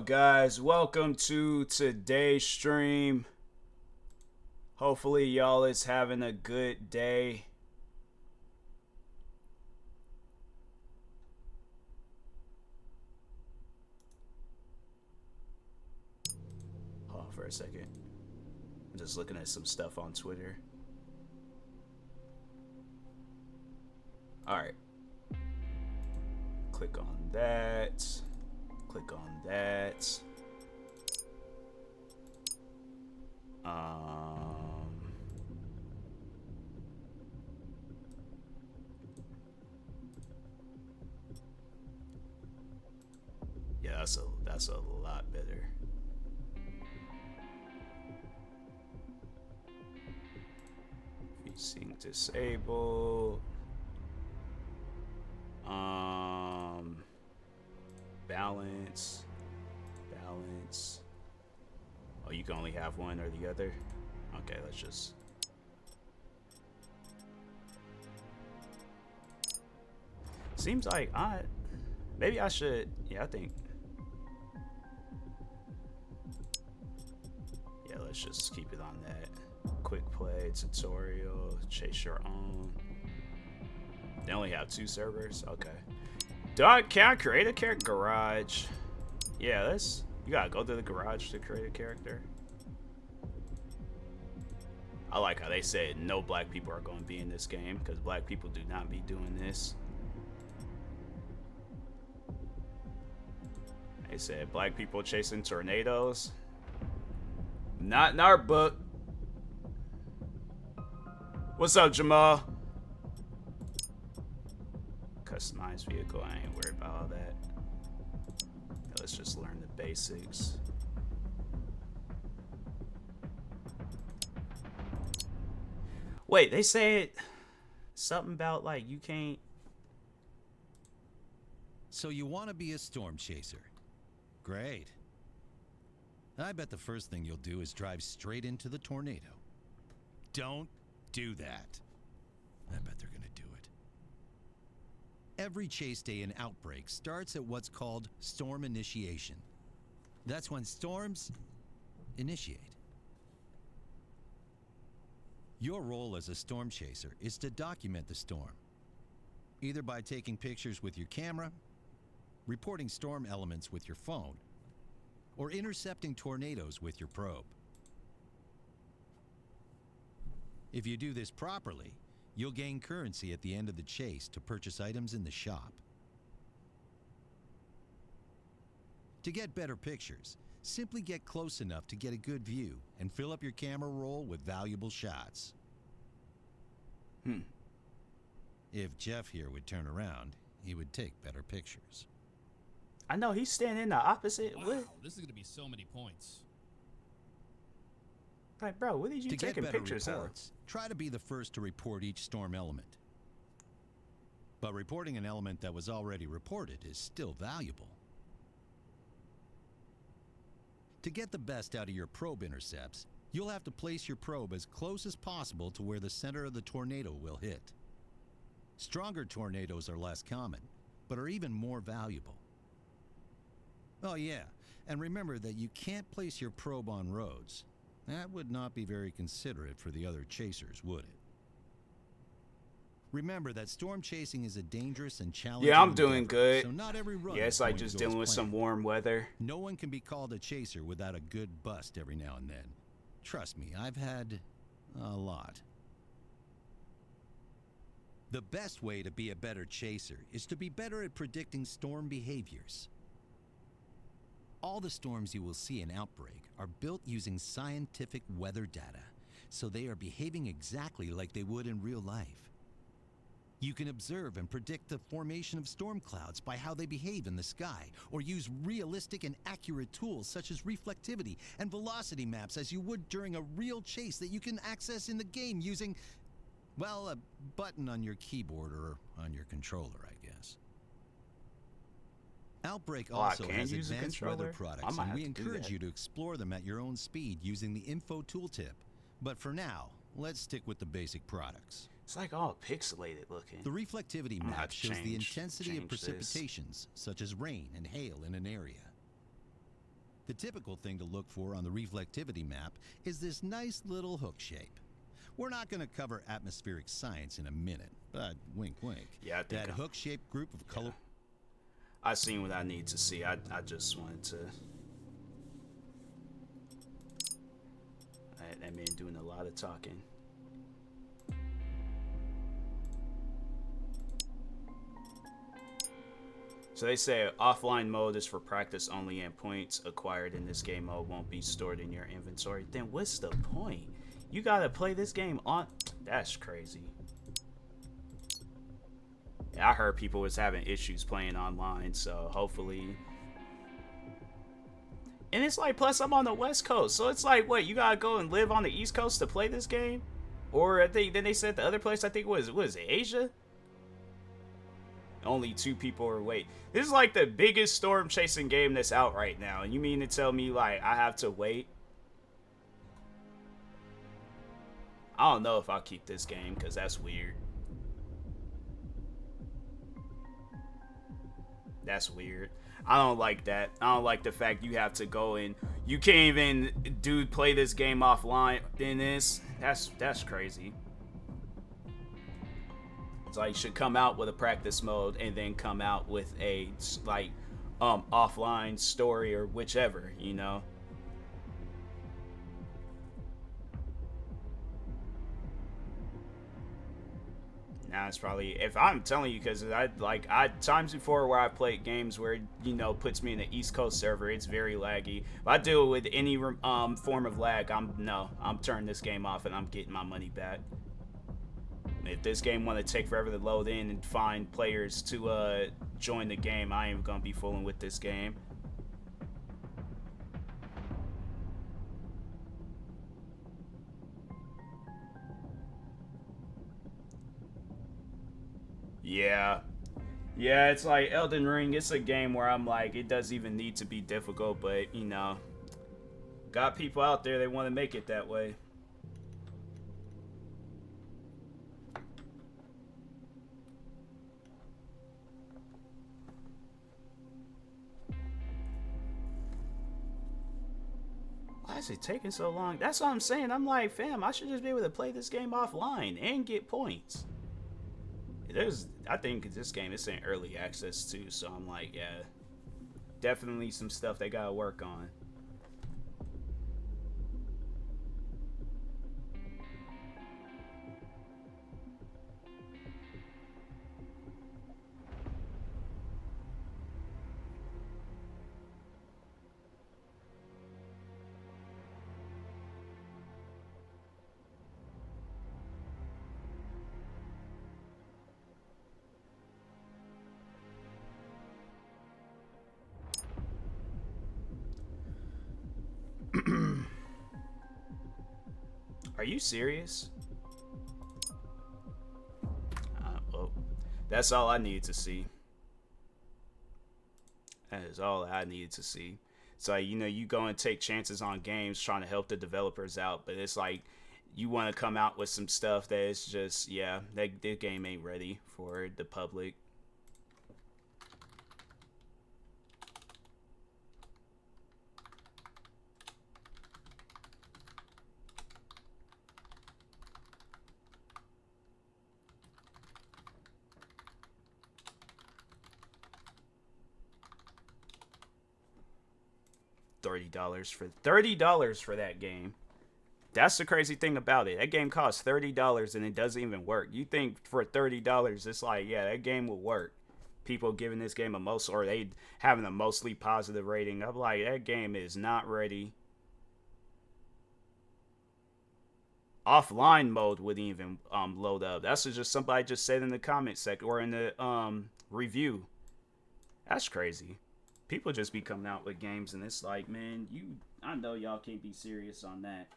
guys? Welcome to today's stream. Hopefully y'all is having a good day. Hold on for a second. I'm just looking at some stuff on Twitter. Alright. Click on that. Click on that. Yeah, that's a lot better. VSync disable. Balance. Oh, you can only have one or the other? Okay, let's just... Seems like maybe I should... Yeah, I think... Yeah, let's just keep it on that. Quick play, tutorial, chase your own. They only have 2 servers? Okay. Can I create a character? Garage. Yeah, you gotta go to the garage to create a character. I like how they said no black people are going to be in this game, because black people do not be doing this. They said black people chasing tornadoes. Not in our book. What's up, Jamal? Customized vehicle, I ain't worried about all that. Let's just learn the basics. Wait, they said something about like you can't. So you want to be a storm chaser? Great. I bet the first thing you'll do is drive straight into the tornado. Don't do that. I bet they're gonna do it. Every chase day in Outbreak starts at what's called storm initiation. That's when storms initiate. Your role as a storm chaser is to document the storm, either by taking pictures with your camera, reporting storm elements with your phone, or intercepting tornadoes with your probe. If you do this properly, you'll gain currency at the end of the chase to purchase items in the shop. To get better pictures, simply get close enough to get a good view and fill up your camera roll with valuable shots. If Jeff here would turn around, he would take better pictures. I know he's standing the opposite. Wow, What? this is gonna be so many points. Like, bro, what are you taking pictures of? Try to be the first to report each storm element. But reporting an element that was already reported is still valuable. To get the best out of your probe intercepts, you'll have to place your probe as close as possible to where the center of the tornado will hit. Stronger tornadoes are less common, but are even more valuable. Oh yeah, and remember that you can't place your probe on roads. That would not be very considerate for the other chasers, would it? Remember that storm chasing is a dangerous and challenging Yeah, I'm doing endeavor, good. so not every run Yeah, it's is like going just to go as dealing with some planned. warm weather. No one can be called a chaser without a good bust every now and then. Trust me, I've had a lot. The best way to be a better chaser is to be better at predicting storm behaviors. All the storms you will see in Outbreak are built using scientific weather data, so they are behaving exactly like they would in real life. You can observe and predict the formation of storm clouds by how they behave in the sky, or use realistic and accurate tools such as reflectivity and velocity maps as you would during a real chase that you can access in the game using, well, a button on your keyboard or on your controller, I guess. Outbreak also has advanced weather products, and we encourage you to explore them at your own speed using the info tooltip. But for now, let's stick with the basic products. It's like all pixelated looking. The reflectivity map shows the intensity of change precipitations, such as rain and hail in an area. The typical thing to look for on the reflectivity map is this nice little hook shape. We're not going to cover atmospheric science in a minute, but wink wink. Yeah, I think that hook-shaped group of color... I seen what I need to see. I just wanted to... That man doing a lot of talking. So they say offline mode is for practice only, and points acquired in this game mode won't be stored in your inventory. Then what's the point? You gotta play this game on... That's crazy. Yeah, I heard people was having issues playing online, so hopefully... And it's like, plus I'm on the West Coast, so it's like, what, you gotta go and live on the East Coast to play this game? Or I think, then they said the other place, I think was it Asia? Only 2 people are wait. This is like the biggest storm chasing game that's out right now, and you mean to tell me, like, I have to wait? I don't know if I'll keep this game, because that's weird. That's weird. I don't like that. I don't like the fact you have to go and you can't even play this game offline in this. That's crazy. It's like, should come out with a practice mode and then come out with a like offline story or whichever, you know. Now it's probably, if I'm telling you, because I times before where I played games where, you know, puts me in the East Coast server, it's very laggy. If I deal with any form of lag, I'm turning this game off and I'm getting my money back. If this game want to take forever to load in and find players to join the game, I ain't gonna be fooling with this game. Yeah, it's like Elden Ring. It's a game where I'm like, it doesn't even need to be difficult, but you know, got people out there, they want to make it that way. Why is it taking so long? That's what I'm saying. I'm like, fam, I should just be able to play this game offline and get points. I think this game is in early access too, so I'm like, yeah, definitely some stuff they gotta work on. Are you serious? Well, that's all I need to see. That is all I needed to see. So, you know, you go and take chances on games trying to help the developers out, but it's like you want to come out with some stuff that is just, yeah, that game ain't ready for the public. $30 for that game. That's the crazy thing about it. That game costs $30 and it doesn't even work. You think for $30, it's like, yeah, that game will work. People giving this game or they having a mostly positive rating. I'm like, that game is not ready. Offline mode wouldn't even load up. That's just somebody just said in the comment section or in the review. That's crazy. People just be coming out with games and it's like, man, I know y'all can't be serious on that.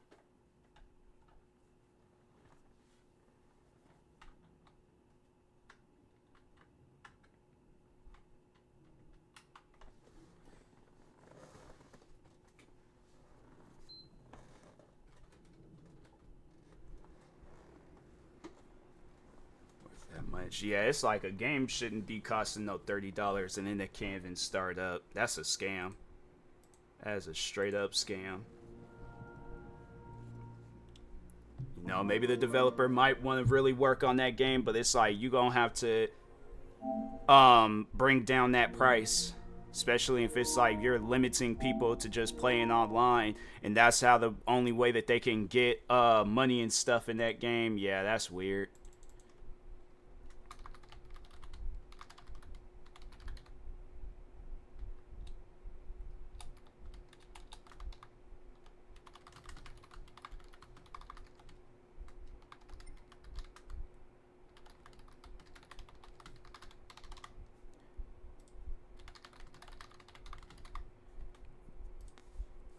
Much. Yeah, it's like a game shouldn't be costing no $30 and then they can't even start up. That's a scam. That is a straight up scam. You know, maybe the developer might want to really work on that game, but it's like you gonna have to bring down that price, especially if it's like you're limiting people to just playing online, and that's how the only way that they can get money and stuff in that game. Yeah, that's weird.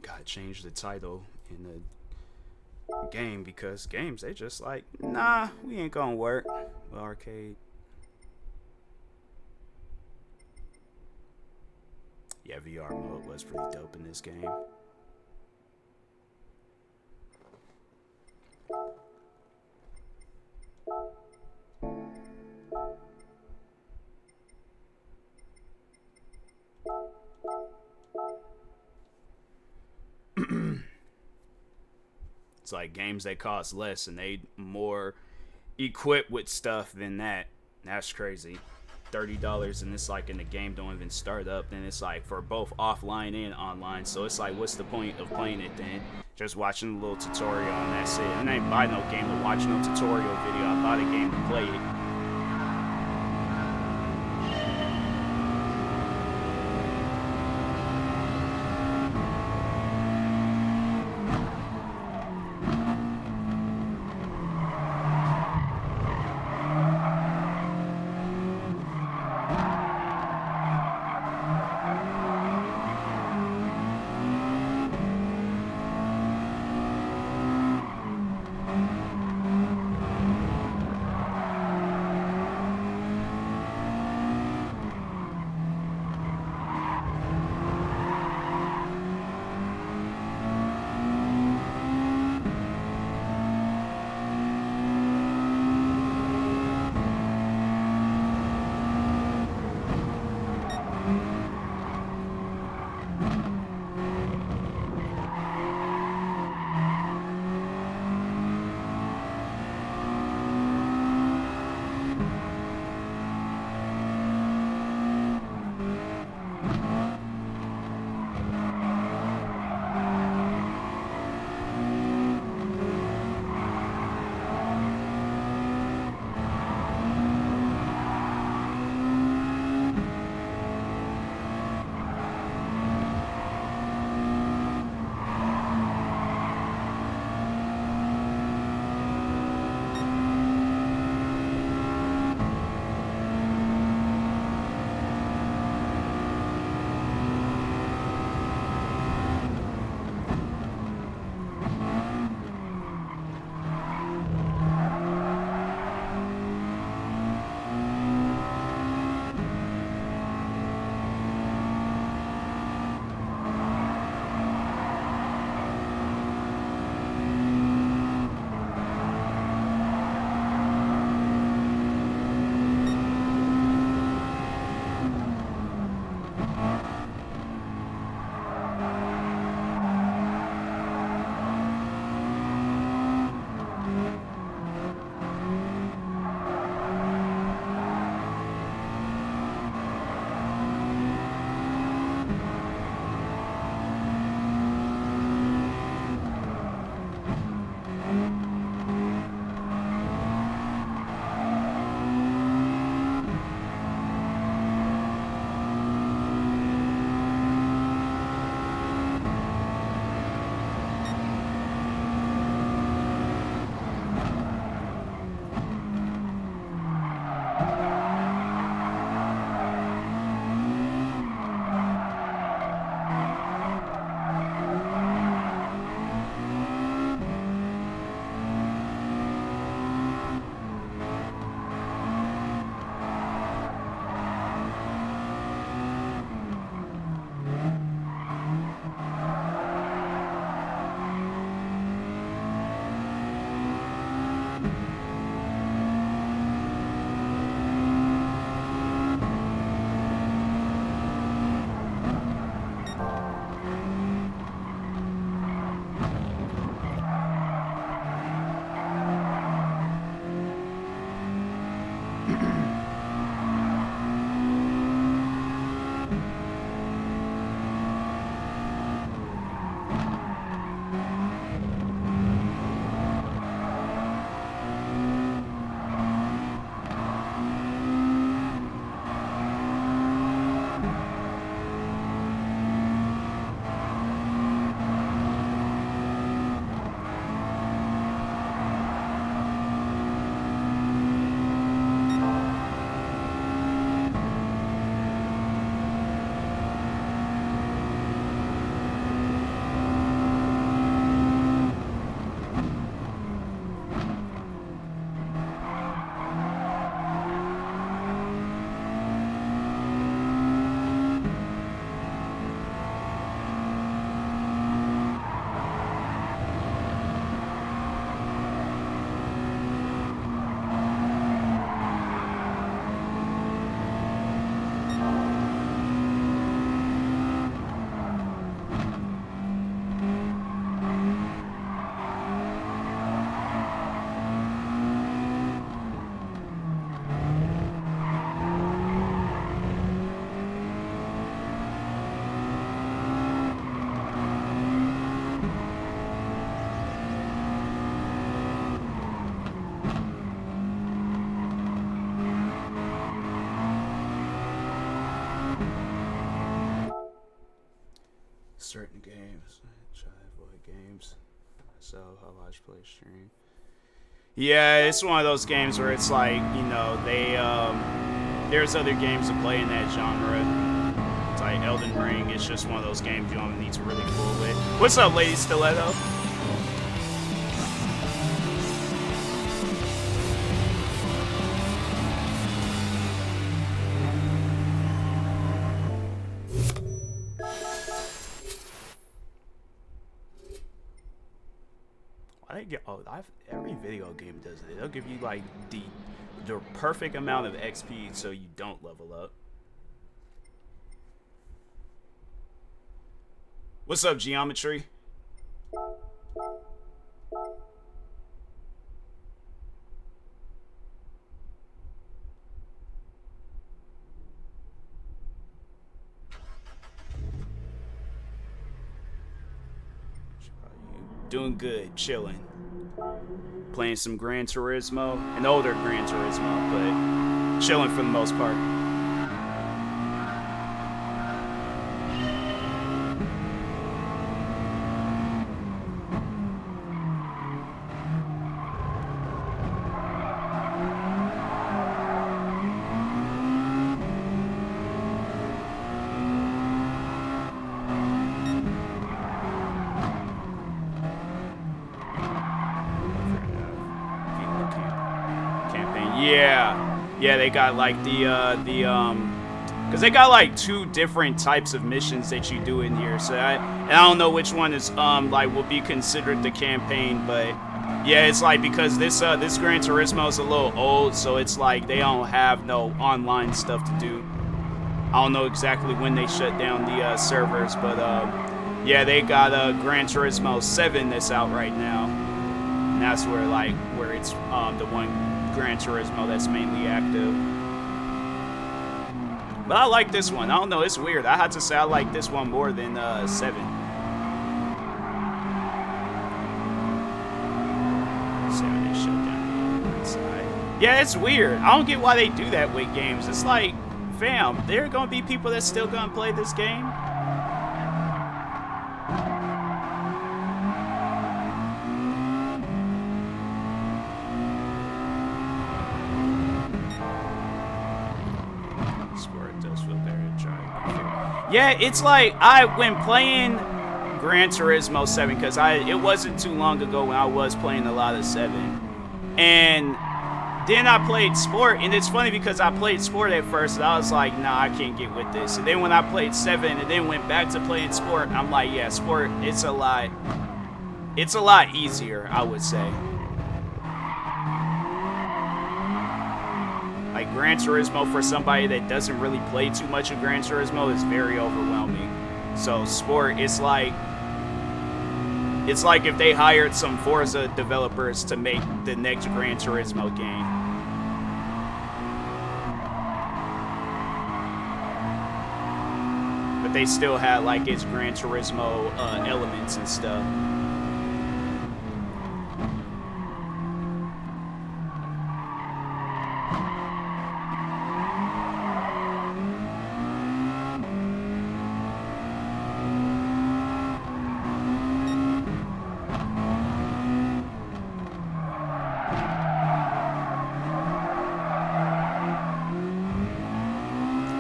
Gotta change the title in the game because games, they just like, nah, we ain't gonna work with arcade. Yeah, VR mode was pretty dope in this game. It's like games that cost less and they more equipped with stuff than that. That's crazy. $30 and it's like, in the game don't even start up. Then it's like for both offline and online. So it's like, what's the point of playing it then? Just watching a little tutorial and that's it. And I ain't buy no game to watch no tutorial video. I bought a game to play it. games. Try to avoid games. So I watch play stream. Yeah, it's one of those games where it's like, you know, they there's other games to play in that genre. It's like Elden Ring. It's just one of those games you don't need to really fool with. What's up, Lady Stiletto? Every video game does it. They'll give you like the perfect amount of XP so you don't level up. What's up, Geometry? Doing good, chilling. Playing some Gran Turismo, an older Gran Turismo, but chilling for the most part. Yeah, they got like because they got like 2 different types of missions that you do in here. So I don't know which one is like will be considered the campaign, but yeah, it's like because this Gran Turismo is a little old, so it's like they don't have no online stuff to do. I don't know exactly when they shut down the servers, but yeah, they got Gran Turismo 7 that's out right now, and that's where it's the one Gran Turismo that's mainly active. But I like this one. I don't know, it's weird. I have to say I like this one more than 7. They shut down the inside. Yeah, it's weird. I don't get why they do that with games. It's like, fam, there are gonna be people that's still gonna play this game. Yeah, it's like when playing Gran Turismo 7, because it wasn't too long ago when I was playing a lot of 7, and then I played Sport, and it's funny because I played Sport at first, and I was like, nah, I can't get with this. And then when I played 7, and then went back to playing Sport, I'm like, yeah, Sport, it's a lot easier, I would say. Like Gran Turismo, for somebody that doesn't really play too much of Gran Turismo, is very overwhelming. So Sport, it's like if they hired some Forza developers to make the next Gran Turismo game. But they still had like its Gran Turismo elements and stuff.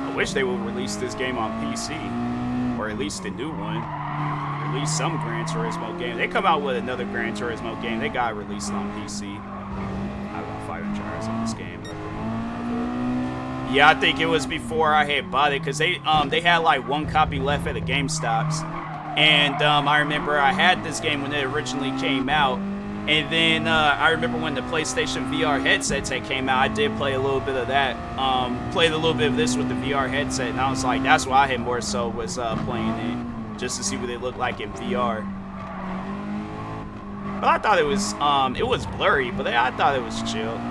I wish they would release this game on PC, or at least a new one. Release some Gran Turismo game. They come out with another Gran Turismo game, they got released on PC. I got 5 jars on this game. Yeah, I think it was before I had bought it, because they had like 1 copy left at the GameStops. And I remember I had this game when it originally came out. And then I remember when the PlayStation VR headsets that came out, I did play a little bit of that. Played a little bit of this with the VR headset, and I was like, that's why I had more so was playing it, just to see what they look like in VR. But I thought it was blurry, but I thought it was chill.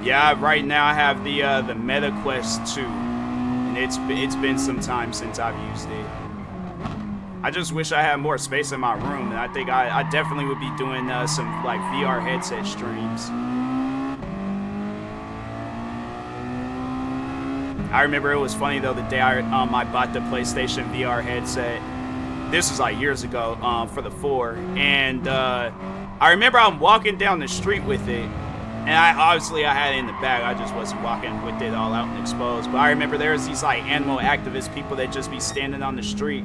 Yeah, right now I have the Meta Quest 2, and it's been some time since I've used it. I just wish I had more space in my room, and I think I definitely would be doing some like VR headset streams. I remember it was funny though, the day I bought the PlayStation VR headset. This was like years ago for the 4, and I remember I'm walking down the street with it, and I had it in the bag. I just wasn't walking with it all out and exposed. But I remember there was these like animal activist people that just be standing on the street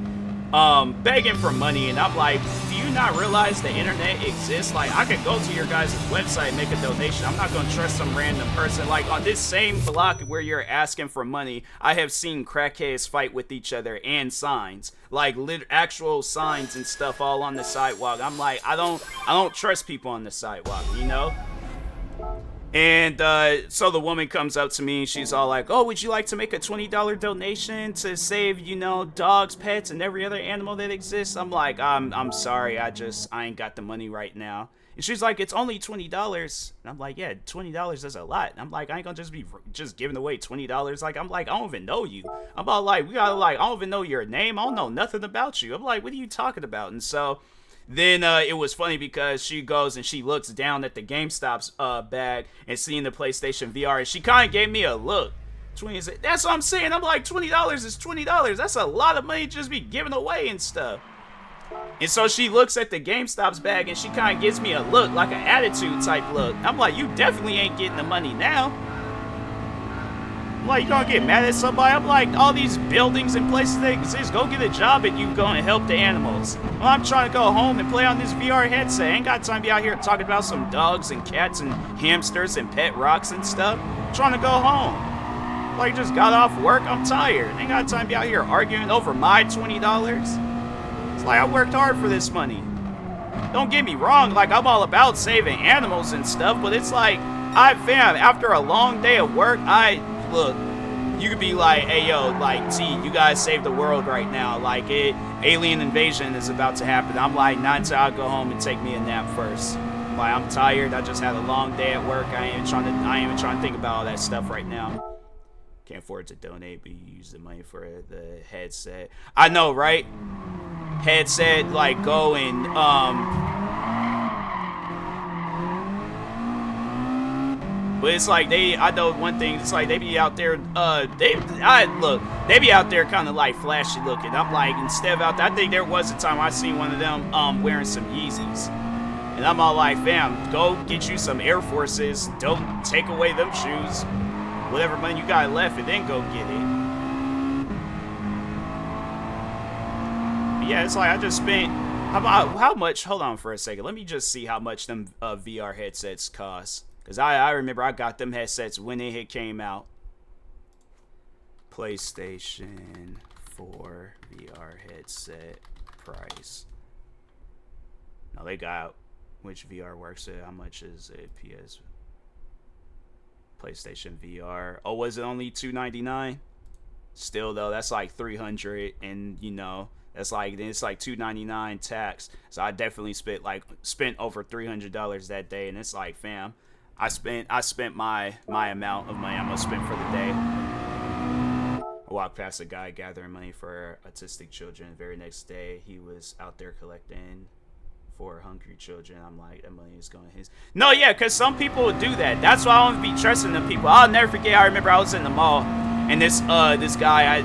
begging for money, and I'm like, do you not realize the internet exists? Like, I could go to your guys' website and make a donation. I'm not gonna trust some random person. Like, on this same block where you're asking for money, I have seen crackheads fight with each other and signs, like actual signs and stuff all on the sidewalk. I'm like, I don't trust people on the sidewalk, you know? And so the woman comes up to me and she's all like, oh, would you like to make a $20 donation to save, you know, dogs, pets, and every other animal that exists? I'm like, I'm sorry, I ain't got the money right now. And she's like, it's only $20. And I'm like, yeah, $20 is a lot. And I'm like, I ain't gonna just be giving away $20. Like, I'm like, I don't even know you. I'm all like, I don't even know your name. I don't know nothing about you. I'm like, what are you talking about? And so then it was funny because she goes and she looks down at the GameStop's bag and seeing the PlayStation VR, and she kind of gave me a look. 20 is, that's what I'm saying. I'm like, $20 is $20. That's a lot of money to just be giving away and stuff. And so she looks at the GameStop's bag and she kind of gives me a look, like an attitude type look. I'm like, you definitely ain't getting the money now. I'm like, you gonna get mad at somebody? I'm like, all these buildings and places that exist, go get a job and you go and help the animals. Well, I'm trying to go home and play on this VR headset. I ain't got time to be out here talking about some dogs and cats and hamsters and pet rocks and stuff. I'm trying to go home. Like, just got off work, I'm tired. Ain't got time to be out here arguing over my $20. It's like, I worked hard for this money. Don't get me wrong, like, I'm all about saving animals and stuff, but it's like, fam, after a long day of work, look, you could be like, hey, yo, like, T, you guys save the world right now. Like, alien invasion is about to happen. I'm like, not until I go home and take me a nap first. Like, I'm tired. I just had a long day at work. I ain't even trying to think about all that stuff right now. Can't afford to donate, but you use the money for the headset. I know, right? Headset, like, go and, but it's like I know one thing, it's like they be out there, they be out there kind of like flashy looking. I'm like, instead of out there, I think there was a time I seen one of them wearing some Yeezys. And I'm all like, fam, go get you some Air Forces, don't take away them shoes, whatever money you got left, and then go get it. But yeah, it's like I just spent, how much, hold on for a second, let me just see how much them VR headsets cost. Because I remember I got them headsets when it came out. PlayStation 4 VR headset price. Now they got which VR works it. How much is it? PS PlayStation VR. Oh, was it only $299? Still though, that's like $300, and you know, that's like, it's like $299 tax. So I definitely spent over $300 that day, and it's like, fam, I spent my amount of money I'm gonna spend for the day. I walked past a guy gathering money for autistic children. The very next day, he was out there collecting for hungry children. I'm like, that money is going his. No, yeah, because some people would do that. That's why I don't be trusting them people. I'll never forget. I remember I was in the mall, and this guy,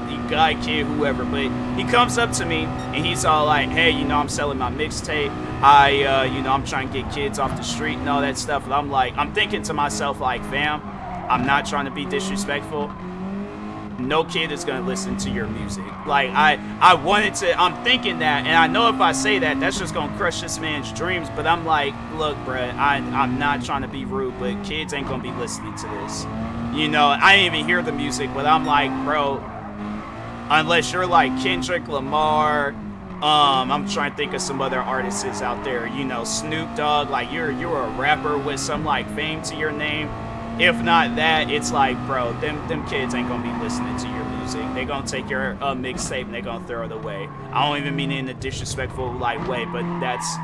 kid, whoever, but he comes up to me and he's all like, hey, you know, I'm selling my mixtape. You know, I'm trying to get kids off the street and all that stuff. And I'm like, I'm thinking to myself, like, fam, I'm not trying to be disrespectful. No kid is going to listen to your music. Like, I'm thinking that, and I know if I say that, that's just going to crush this man's dreams. But I'm like, look, bruh, I'm not trying to be rude, but kids ain't going to be listening to this. You know, I didn't even hear the music, but I'm like, bro, unless you're like Kendrick Lamar, I'm trying to think of some other artists out there, you know, Snoop Dogg, like you're a rapper with some like fame to your name. If not that, it's like, bro, them kids ain't gonna be listening to your music. They gonna take your mixtape and they gonna throw it away. I don't even mean it in a disrespectful like way, but that's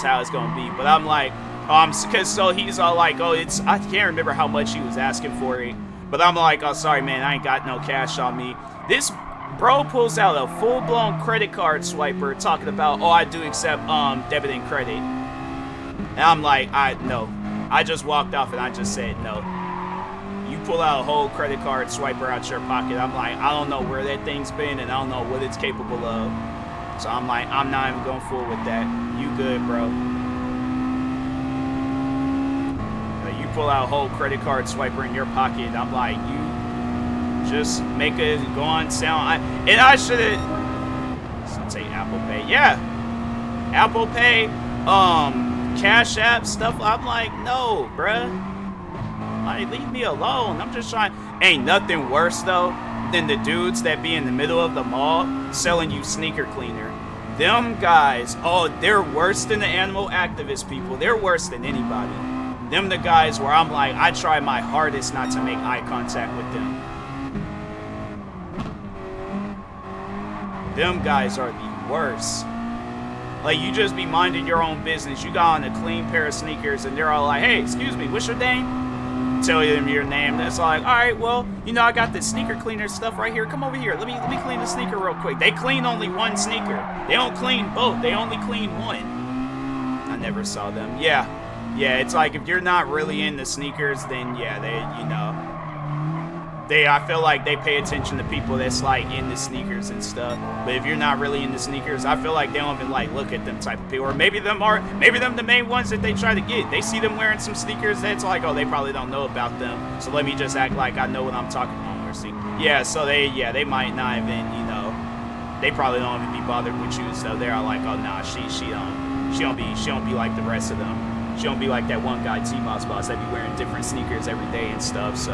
how it's gonna be. But I'm like, Cause so he's all like, oh, I can't remember how much he was asking for it, but I'm like, oh, sorry, man, I ain't got no cash on me. This bro pulls out a full-blown credit card swiper, talking about, oh, I do accept debit and credit, and I'm like, no. I just walked off and I just said no. You pull out a whole credit card swiper out your pocket. I'm like, I don't know where that thing's been and I don't know what it's capable of. So I'm like, I'm not even going to fool with that. You good, bro. You pull out a whole credit card swiper in your pocket. I'm like, you just make it go on sound. And I should have say Apple Pay. Yeah. Apple Pay, Cash App stuff. I'm like, no, bruh. Like, leave me alone. I'm just trying. Ain't nothing worse though than the dudes that be in the middle of the mall selling you sneaker cleaner. Them guys, oh, they're worse than the animal activist people. They're worse than anybody. Them the guys where I'm like, I try my hardest not to make eye contact with them. Them guys are the worst. Like, you just be minding your own business. You got on a clean pair of sneakers and they're all like, hey, excuse me, what's your name? Tell them your name. That's like, all right, well, you know, I got this sneaker cleaner stuff right here. Come over here. Let me clean the sneaker real quick. They clean only one sneaker. They don't clean both. They only clean one. I never saw them. Yeah. Yeah, it's like if you're not really into sneakers, then yeah, I feel like they pay attention to people that's like into sneakers and stuff. But if you're not really into sneakers, I feel like they don't even like look at them type of people. Or maybe them the main ones that they try to get. They see them wearing some sneakers that's like, oh, they probably don't know about them. So let me just act like I know what I'm talking about. Yeah, so they might not even, you know, they probably don't even be bothered with you. So they're like, oh nah, she don't be like the rest of them. She don't be like that one guy, TMossBoss, that be wearing different sneakers every day and stuff. So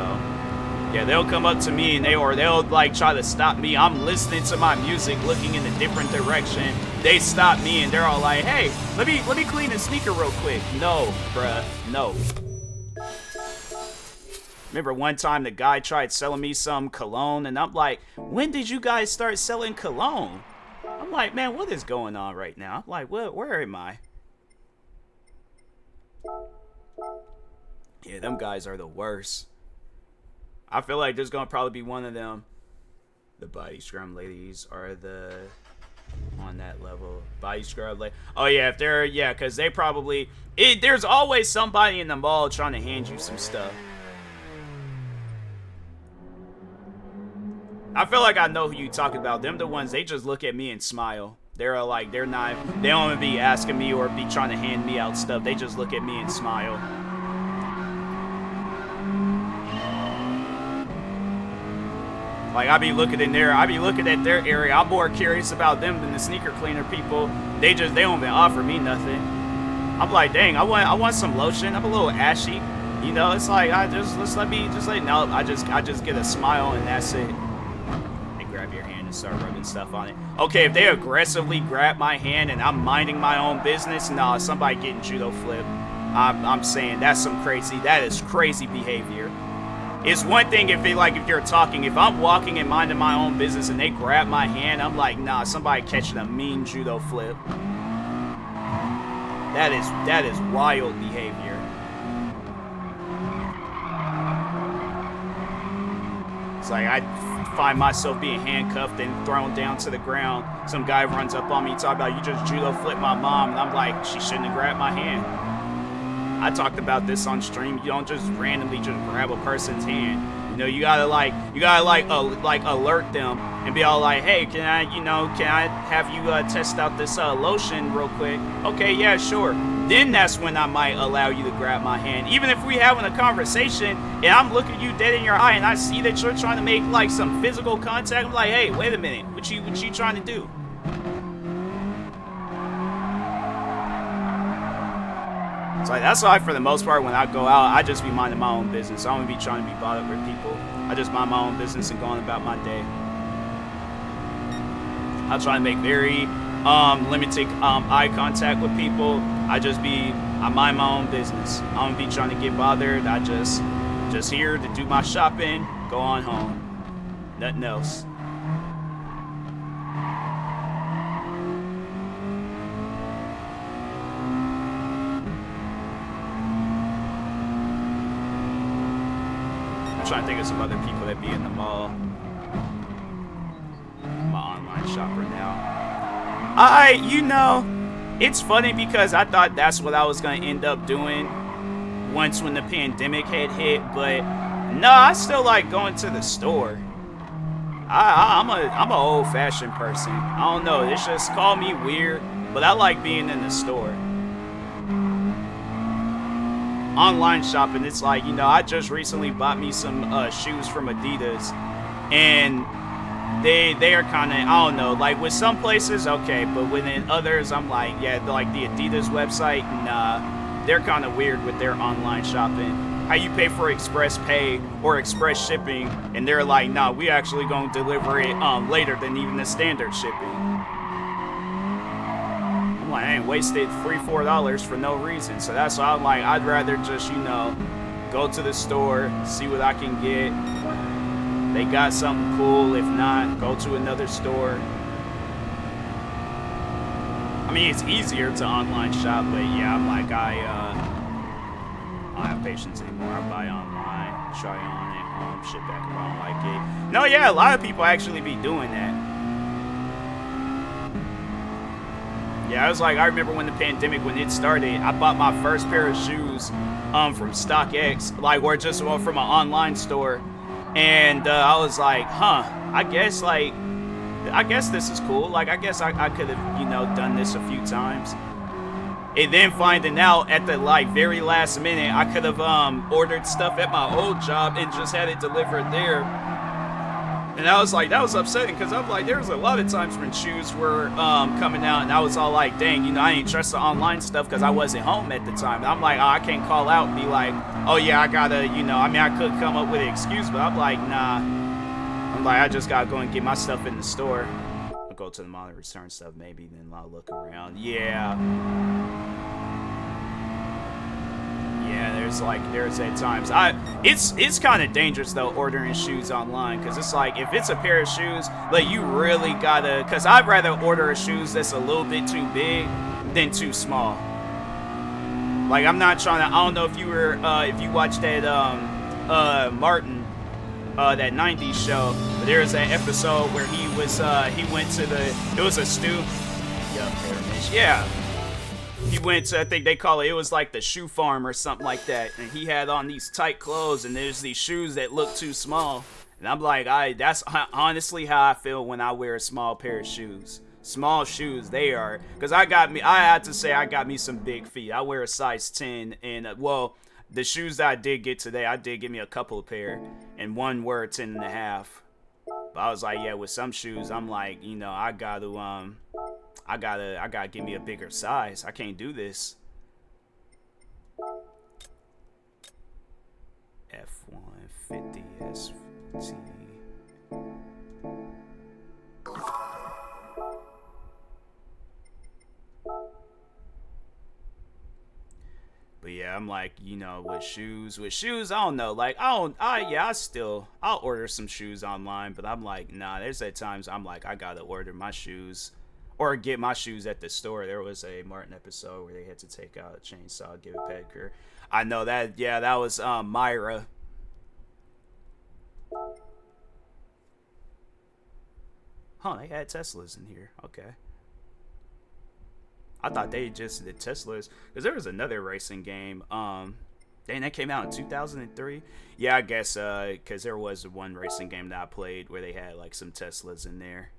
yeah, they'll come up to me and they'll like try to stop me. I'm listening to my music, looking in a different direction. They stop me and they're all like, hey, let me clean the sneaker real quick. No, bruh, no. Remember one time the guy tried selling me some cologne and I'm like, when did you guys start selling cologne? I'm like, man, what is going on right now? I'm like, where am I? Yeah, them guys are the worst. I feel like there's gonna probably be one of them. The body scrum ladies are on that level. Body scrub like, oh yeah, if they're, yeah, because they probably, there's always somebody in the mall trying to hand you some stuff. I feel like I know who you talking about. Them the ones, they just look at me and smile. They're like, they don't even be asking me or be trying to hand me out stuff. They just look at me and smile. Like, I be looking at their area. I'm more curious about them than the sneaker cleaner people. They don't even offer me nothing. I'm like, dang, I want some lotion. I'm a little ashy. You know, it's like, I just get a smile and that's it. They grab your hand and start rubbing stuff on it. Okay, if they aggressively grab my hand and I'm minding my own business, nah, somebody getting judo flip. I'm saying that is crazy behavior. It's one thing if you're talking, if I'm walking and minding my own business and they grab my hand, I'm like, nah, somebody catching a mean judo flip. That is wild behavior. It's like I find myself being handcuffed and thrown down to the ground. Some guy runs up on me talking about, you just judo flipped my mom, and I'm like, she shouldn't have grabbed my hand. I talked about this on stream. You don't just randomly just grab a person's hand. You know, you gotta alert them and be all like, hey, can I have you test out this lotion real quick? Okay, yeah, sure. Then that's when I might allow you to grab my hand. Even if we having a conversation and I'm looking you dead in your eye and I see that you're trying to make like some physical contact, I'm like, hey, wait a minute, what you trying to do? So that's why, for the most part, when I go out, I just be minding my own business. I don't be trying to be bothered with people. I just mind my own business and going about my day. I try to make very limited eye contact with people. I mind my own business. I don't be trying to get bothered. I just here to do my shopping, go on home. Nothing else. think of some other people that be in the mall. I'm an online shopper now. You know, it's funny because I thought that's what I was gonna end up doing once when the pandemic had hit, but no, I still like going to the store. I'm a old-fashioned person. I don't know, it's just call me weird, but I like being in the store. Online shopping, it's like, you know, I just recently bought me some shoes from Adidas, and they are kind of, I don't know, like with some places, okay, but within others, I'm like, yeah, like the Adidas website, nah, they're kind of weird with their online shopping. How you pay for express pay or express shipping, and they're like, nah, we actually gonna deliver it later than even the standard shipping. I'm like, I ain't wasted $3-4 for no reason. So that's why I'm like, I'd rather just, you know, go to the store, see what I can get. They got something cool. If not, go to another store. I mean, it's easier to online shop, but yeah, I'm like, I don't have patience anymore. I buy online, try on at home, ship back if I don't like it. No, yeah, a lot of people actually be doing that. Yeah, I was like, I remember when the pandemic, when it started, I bought my first pair of shoes from StockX, like, or just from an online store. And I was like, huh, I guess this is cool. Like, I guess I could have, you know, done this a few times. And then finding out at the, like, very last minute, I could have ordered stuff at my old job and just had it delivered there. And I was like, that was upsetting, because I'm like, there was a lot of times when shoes were coming out, and I was all like, dang, you know, I ain't trust the online stuff because I wasn't home at the time. And I'm like, oh, I can't call out and be like, oh yeah, I gotta, you know, I mean, I could come up with an excuse, but I'm like, nah. I'm like, I just gotta go and get my stuff in the store. I'll go to the mall and return stuff maybe, then I'll look around. Yeah. Yeah, there's at times. It's kind of dangerous though, ordering shoes online, because it's like, if it's a pair of shoes, like, you really gotta, because I'd rather order a shoes that's a little bit too big than too small. Like, I'm not trying to, I don't know if you were, if you watched that, Martin, that 90s show, but there was an episode where he went to it was a stew. Yeah. He went to, I think they call it was like the shoe farm or something like that, and he had on these tight clothes, and there's these shoes that look too small, and I'm like, that's honestly how I feel when I wear a small pair of shoes. Small shoes, they are, because I had to say I got me some big feet. I wear a size 10, and well, the shoes that I did get today, I did get me a couple of pair, and one were 10.5. But I was like, yeah, with some shoes, I'm like, you know, I gotta give me a bigger size. I can't do this. F150 ST. But yeah, I'm like, you know, with shoes, I don't know. Like, I'll order some shoes online, but I'm like, nah, there's at times I'm like, I gotta order my shoes or get my shoes at the store. There was a Martin episode where they had to take out a chainsaw, give it pedicure. I know that, yeah, that was Myra. Huh, they had Teslas in here. Okay. I thought they just did Teslas, because there was another racing game. Dang, that came out in 2003. Yeah, I guess because there was one racing game that I played where they had like some Teslas in there.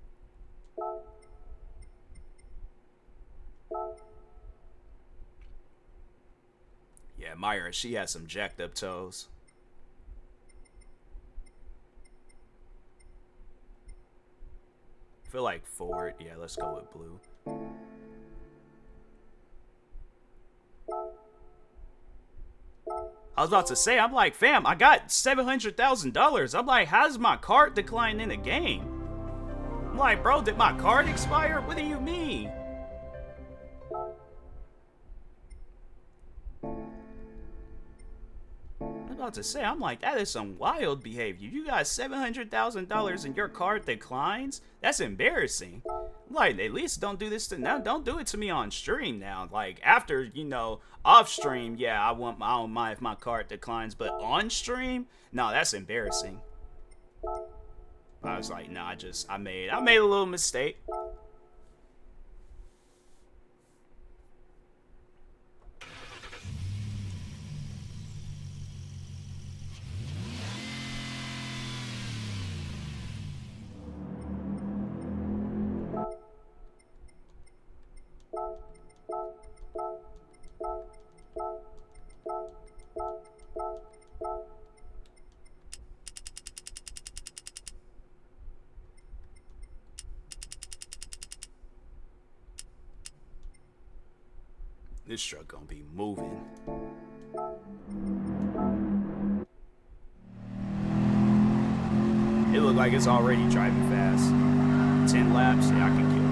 Yeah, Myra, she has some jacked up toes. I feel like Ford. Yeah, let's go with blue. I was about to say, I'm like, fam, I got $700,000. I'm like, how's my card decline in the game? I'm like, bro, did my card expire? What do you mean? about to say, I'm like, that is some wild behavior. You got $700,000 and your card declines? That's embarrassing. Like, at least don't do this to now. Don't do it to me on stream now. Like, after, you know, off stream, yeah, I don't mind if my card declines, but on stream, no, that's embarrassing. I was like, nah, I made a little mistake. This truck gonna be moving. It looked like it's already driving fast. 10 laps, yeah, I can kill that.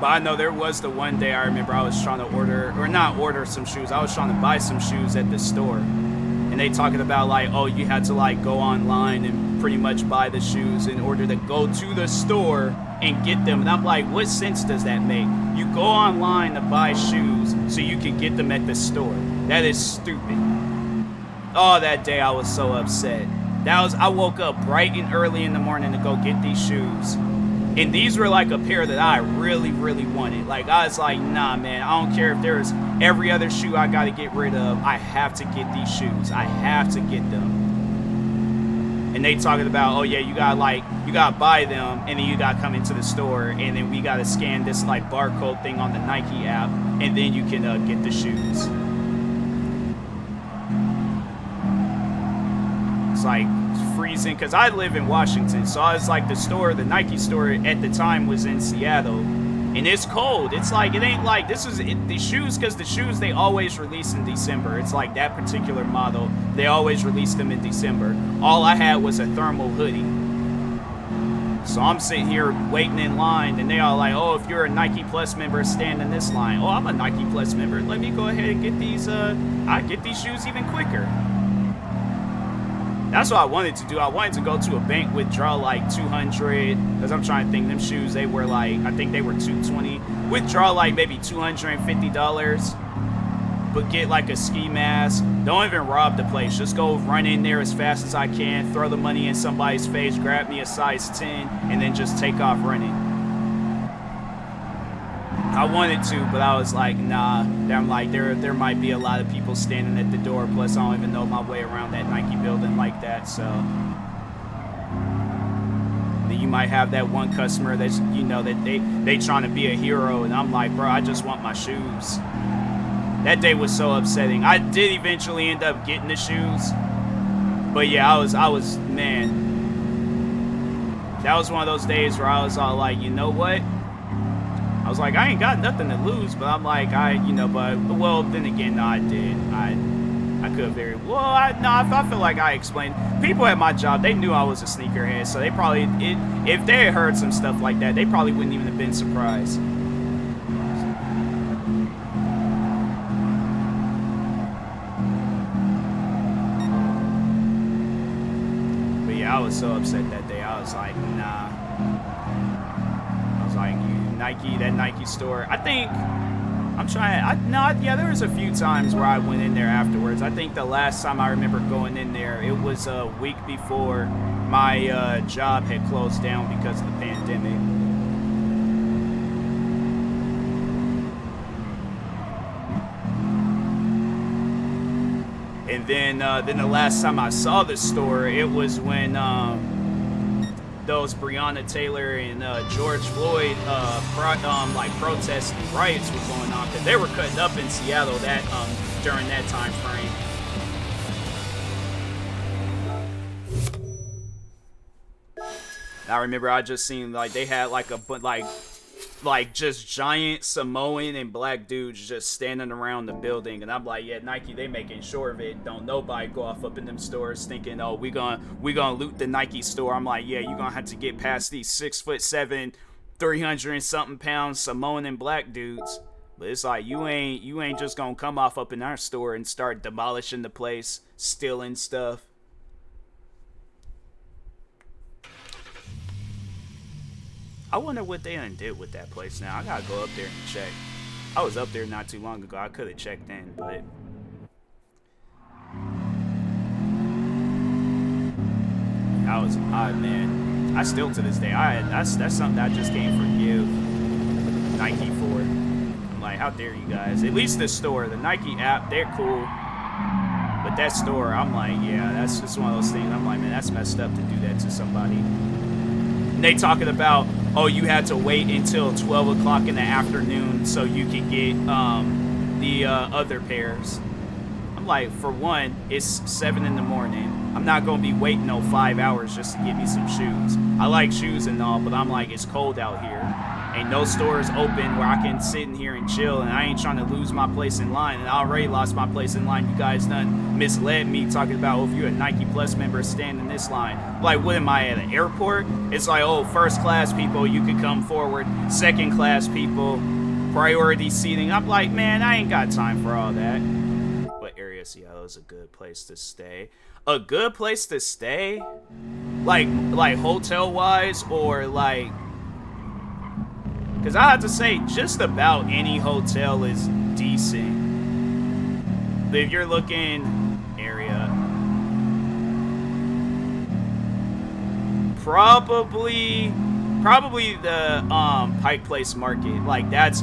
But I know there was the one day I remember I was trying to not order some shoes. I was trying to buy some shoes at the store. And they talking about like, oh, you had to like go online and pretty much buy the shoes in order to go to the store and get them. And I'm like, what sense does that make? You go online to buy shoes so you can get them at the store. That is stupid. Oh, that day I was so upset. I woke up bright and early in the morning to go get these shoes. And these were like a pair that I really, really wanted. Like, I was like, nah, man, I don't care if there's every other shoe I got to get rid of. I have to get these shoes. I have to get them. And they talking about, oh, yeah, you got to buy them. And then you got to come into the store. And then we got to scan this, like, barcode thing on the Nike app. And then you can get the shoes. It's like freezing because I live in Washington, so I was like the Nike store at the time was in Seattle, and it's cold. It's like it ain't like the shoes, because the shoes they always release in December. It's like that particular model, they always release them in December. All I had was a thermal hoodie, so I'm sitting here waiting in line, and they all like, oh, if you're a Nike Plus member, stand in this line. Oh, I'm a Nike Plus member. Let me go ahead and get these. I get these shoes even quicker. That's what I wanted to do. I wanted to go to a bank, withdraw like $200, because I'm trying to think, them shoes, they were like, I think they were $220. Withdraw like maybe $250, but get like a ski mask. Don't even rob the place. Just go run in there as fast as I can, throw the money in somebody's face, grab me a size 10, and then just take off running. I wanted to, but I was like, nah. I'm like, there might be a lot of people standing at the door. Plus, I don't even know my way around that Nike building like that. So then you might have that one customer that's, you know, that they trying to be a hero, and I'm like, bro, I just want my shoes. That day was so upsetting. I did eventually end up getting the shoes, but yeah, I was man. That was one of those days where I was all like, you know what? I was like, I ain't got nothing to lose, but I'm like, well, then again, no, I did. I could have very well. I feel like I explained. People at my job, they knew I was a sneakerhead, so they probably, if they had heard some stuff like that, they probably wouldn't even have been surprised. But yeah, I was so upset that day. I was like, nah. I was like, that Nike store. I think there was a few times where I went in there afterwards. I think the last time I remember going in there, it was a week before my job had closed down because of the pandemic. And then the last time I saw the store, it was when those Breonna Taylor and George Floyd protests and riots were going on, because they were cutting up in Seattle during that time frame. I remember I just seen like they had like like just giant Samoan and black dudes just standing around the building, and I'm like, yeah, Nike, they making sure of it. Don't nobody go off up in them stores thinking, oh, we gonna loot the Nike store. I'm like, yeah, you gonna have to get past these 6'7", 300 and something pounds Samoan and black dudes. But it's like you ain't just gonna come off up in our store and start demolishing the place, stealing stuff. I wonder what they done did with that place now. I gotta go up there and check. I was up there not too long ago. I could have checked in, but I was man. I still to this day, that's something I just can't forgive Nike for. I'm like, how dare you guys? At least the store, the Nike app, they're cool. But that store, I'm like, yeah, that's just one of those things. I'm like, man, that's messed up to do that to somebody. And they talking about, oh, you had to wait until 12 o'clock in the afternoon so you could get the other pairs. I'm like, for one, it's 7 in the morning. I'm not going to be waiting no 5 hours just to get me some shoes. I like shoes and all, but I'm like, it's cold out here. Ain't no stores open where I can sit in here and chill, and I ain't trying to lose my place in line. And I already lost my place in line. You guys done misled me talking about, oh, if you're a Nike Plus member, stand in this line. Like, what am I, at an airport? It's like, oh, first class people, you could come forward. Second class people, priority seating. I'm like, man, I ain't got time for all that. What area of Seattle is a good place to stay? A good place to stay? Like hotel-wise, or like... Because I have to say, just about any hotel is decent. But if you're looking area, probably the Pike Place Market. Like that's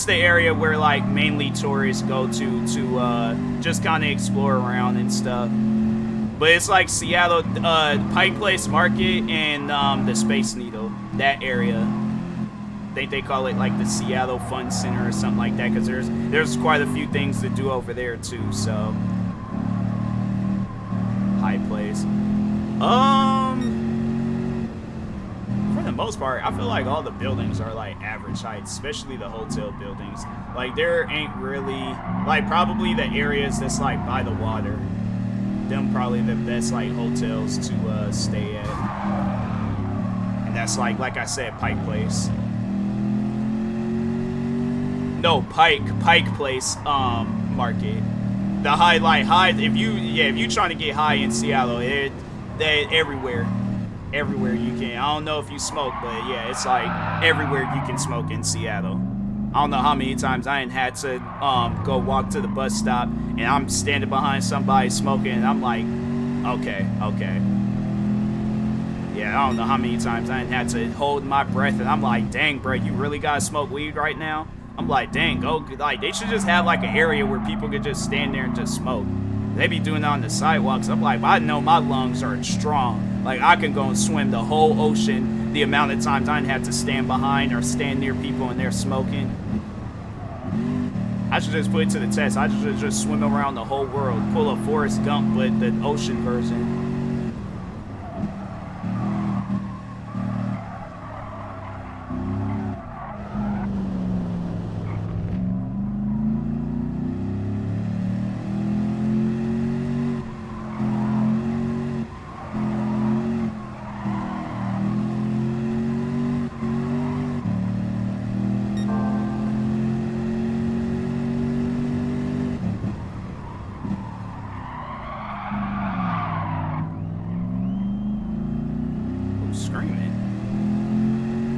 the area where like mainly tourists go to just kind of explore around and stuff. But it's like Seattle, Pike Place Market and the Space Needle, that area. I think they call it like the Seattle Fun Center or something like that, because there's quite a few things to do over there too. So high place. For the most part, I feel like all the buildings are like average height, especially the hotel buildings. Like there ain't really like probably the areas that's like by the water. Them probably the best like hotels to stay at, and that's like I said, Pike Place. No, Pike Place Market. The high if you trying to get high in Seattle, they everywhere you can. I don't know if you smoke, but yeah, it's like everywhere you can smoke in Seattle. I don't know how many times I ain't had to go walk to the bus stop and I'm standing behind somebody smoking and I'm like, okay. Yeah, I don't know how many times I ain't had to hold my breath and I'm like, dang, bro, you really gotta smoke weed right now? I'm like, dang, like they should just have like an area where people could just stand there and just smoke. They be doing it on the sidewalks. I'm like, I know my lungs are strong. Like I can go and swim the whole ocean the amount of times I have to stand behind or stand near people and they're smoking. I should just put it to the test. I should just swim around the whole world, pull a Forrest Gump, but the ocean version.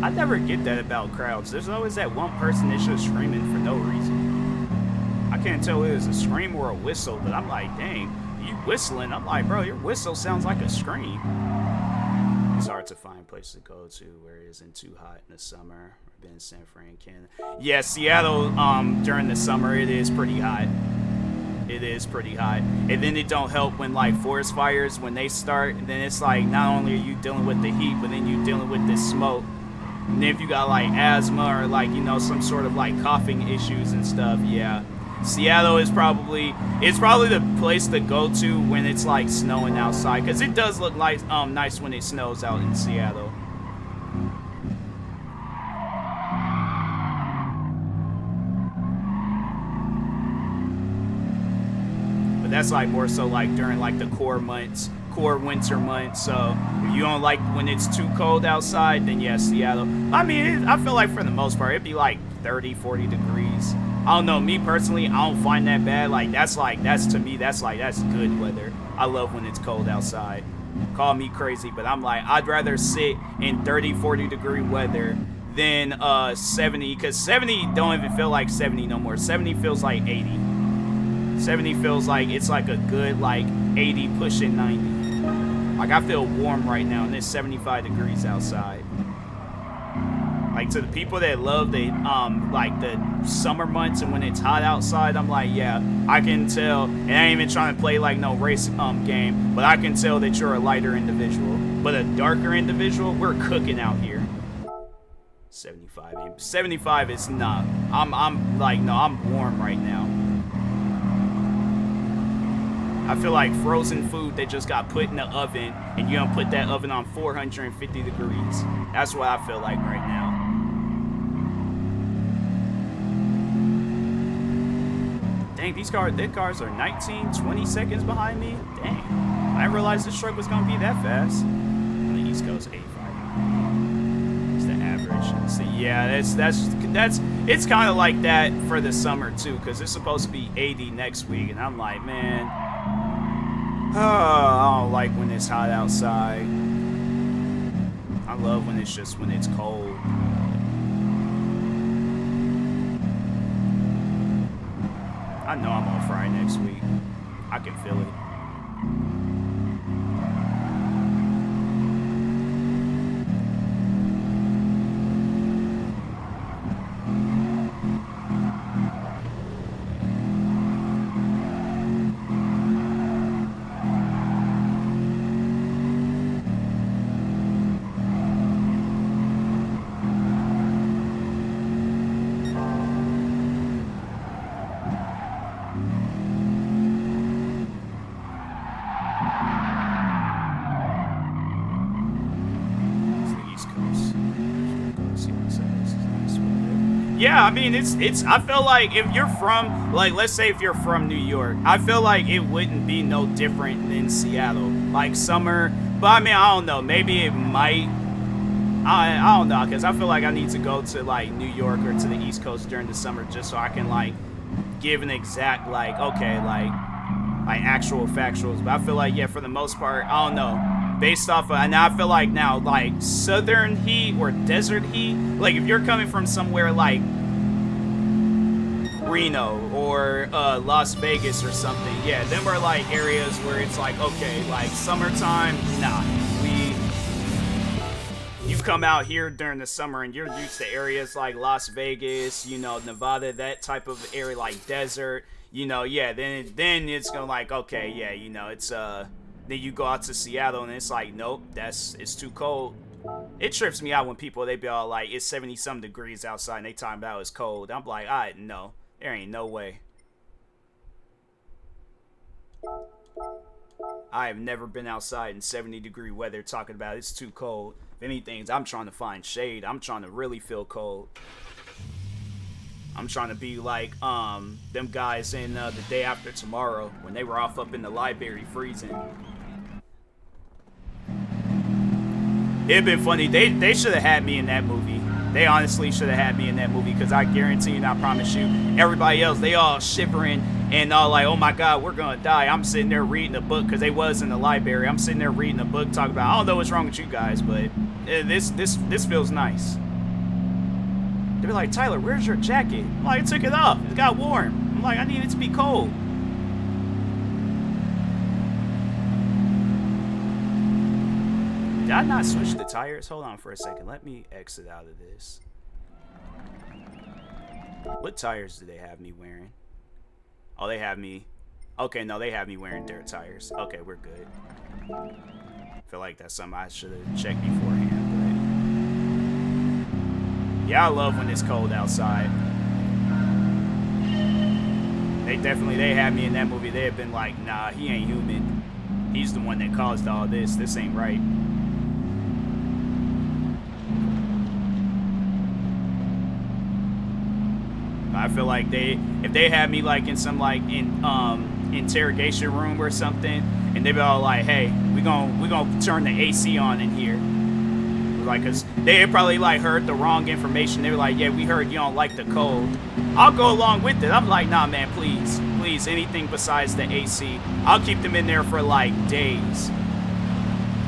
I never get that about crowds. There's always that one person that's just screaming for no reason. I can't tell if it was a scream or a whistle, but I'm like, dang, you whistling? I'm like, bro, your whistle sounds like a scream. It's hard to find places to go to where it isn't too hot in the summer. I've been in San Fran, Canada. Yeah, Seattle, during the summer, it is pretty hot. It is pretty hot. And then it don't help when like forest fires, when they start, and then it's like not only are you dealing with the heat, but then you're dealing with this smoke. And if you got like asthma or like, you know, some sort of like coughing issues and stuff, yeah. Seattle is probably the place to go to when it's like snowing outside, because it does look like nice when it snows out in Seattle. that's like more so like during like the core winter months. So if you don't like when it's too cold outside, then yeah, Seattle. I mean, I feel like for the most part, it'd be like 30, 40 degrees. I don't know, me personally, I don't find that bad. Like, that's to me, that's good weather. I love when it's cold outside. Call me crazy, but I'm like, I'd rather sit in 30, 40 degree weather than 70, because 70 don't even feel like 70 no more. 70 feels like 80. 70 feels like it's like a good like 80 pushing 90. Like, I feel warm right now, and it's 75 degrees outside. Like, to the people that love the like the summer months and when it's hot outside, I'm like, yeah, I can tell. And I ain't even trying to play like no race game, but I can tell that you're a lighter individual. But a darker individual, we're cooking out here. 75. 75 is not. I'm like, no, I'm warm right now. I feel like frozen food that just got put in the oven, and you don't put that oven on 450 degrees. That's what I feel like right now. Dang, these cars are 19, 20 seconds behind me. Dang, I didn't realize this truck was gonna be that fast. On the East Coast, 85. It's the average. So yeah, that's it's kind of like that for the summer too, because it's supposed to be 80 next week, and I'm like, man, I don't like when it's hot outside. I love when it's cold. I know I'm on fry next week. I can feel it. Yeah, I mean, I feel like if you're from, like, let's say if you're from New York, I feel like it wouldn't be no different than Seattle. Like, summer, but I mean, I don't know, maybe it might, I don't know, because I feel like I need to go to, like, New York or to the East Coast during the summer just so I can, like, give an exact, like, okay, like actual factuals. But I feel like, yeah, for the most part, I don't know. Based off of, and I feel like now, like, southern heat or desert heat, like, if you're coming from somewhere like Reno or Las Vegas or something, yeah, them are like areas where it's like, okay, like, summertime, nah, you come out here during the summer and you're used to areas like Las Vegas, you know, Nevada, that type of area, like desert, you know, yeah, then it's gonna, like, okay, yeah, you know, it's then you go out to Seattle and it's like, nope, it's too cold. It trips me out when people, they be all like, it's 70-something degrees outside and they talking about it's cold. I'm like, all right, no, there ain't no way. I have never been outside in 70-degree weather talking about it's too cold. If anything, I'm trying to find shade. I'm trying to really feel cold. I'm trying to be like them guys in The Day After Tomorrow when they were off up in the library freezing. It'd been funny. They should have had me in that movie. They honestly should have had me in that movie, because I guarantee you and I promise you, everybody else, they all shivering and all like, oh my God, we're gonna die. I'm sitting there reading a book, because they was in the library. I'm sitting there reading a book, talking about, I don't know what's wrong with you guys, but this feels nice. They were like, Tyler, where's your jacket? I'm like, I took it off. It got warm. I'm like, I need it to be cold. Did I not switch the tires? Hold on for a second. Let me exit out of this. What tires do they have me wearing? Oh, they have me. Okay, no, they have me wearing their tires. Okay, we're good. I feel like that's something I should have checked beforehand. Yeah, I love when it's cold outside. They had me in that movie. They had been like, nah, he ain't human. He's the one that caused all this. This ain't right. I feel like if they had me like in some like in interrogation room or something, and they be all like, "Hey, we gonna turn the AC on in here." Like, cause they had probably like heard the wrong information. They were like, "Yeah, we heard you don't like the cold." I'll go along with it. I'm like, "Nah, man, please, anything besides the AC. I'll keep them in there for like days,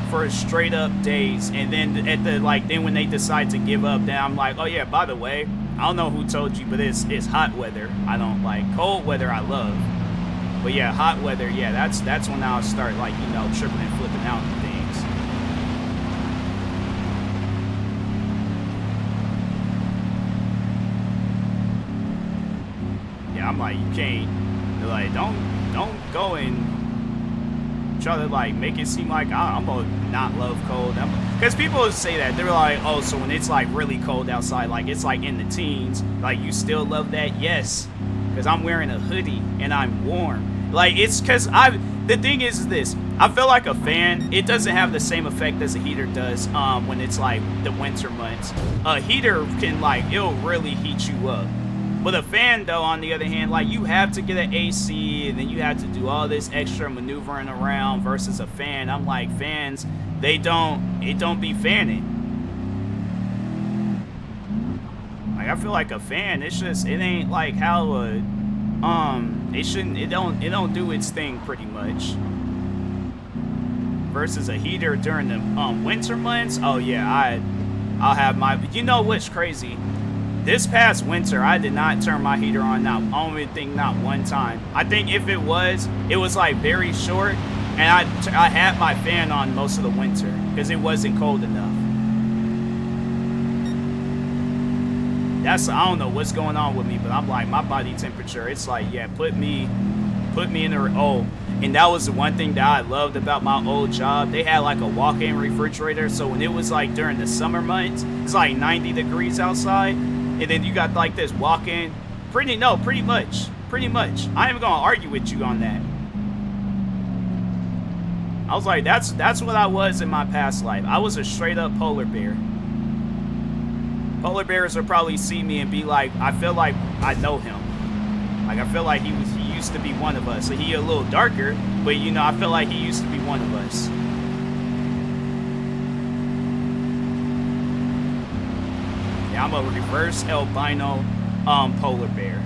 for straight up days." And then at the then when they decide to give up, then I'm like, "Oh yeah, by the way, I don't know who told you, but it's hot weather. I don't like cold weather. I love, but yeah, hot weather. Yeah, that's when I'll start like tripping and flipping out and things." I'm like, you can't, like, don't go and try to like make it seem like I'm gonna not love cold. Because people say that, they're like, "Oh, so when it's like really cold outside, like it's like in the teens, like you still love that?" Yes, because I'm wearing a hoodie and I'm warm. Like, it's because the thing is this, I feel like a fan, it doesn't have the same effect as a heater does when it's like the winter months. A heater can it'll really heat you up. But a fan, though, on the other hand, like, you have to get an AC, and then you have to do all this extra maneuvering around versus a fan. I'm like, fans, it don't be fanning. Like, I feel like a fan, it ain't like how it don't do its thing pretty much. Versus a heater during the winter months, oh yeah, I'll have my, you know what's crazy? This past winter, I did not turn my heater on, not one time. I think if it was like very short, and I had my fan on most of the winter because it wasn't cold enough. I don't know what's going on with me, but I'm like, my body temperature, it's like, yeah, put me in the, and that was the one thing that I loved about my old job. They had like a walk-in refrigerator, so when it was like during the summer months, it's like 90 degrees outside. And then you got like this walk-in, pretty much. I ain't gonna argue with you on that. I was like, that's what I was in my past life. I was a straight up polar bear. Polar bears will probably see me and be like, I feel like I know him. Like, I feel like he used to be one of us. So he a little darker, but I feel like he used to be one of us. I'm a reverse albino polar bear.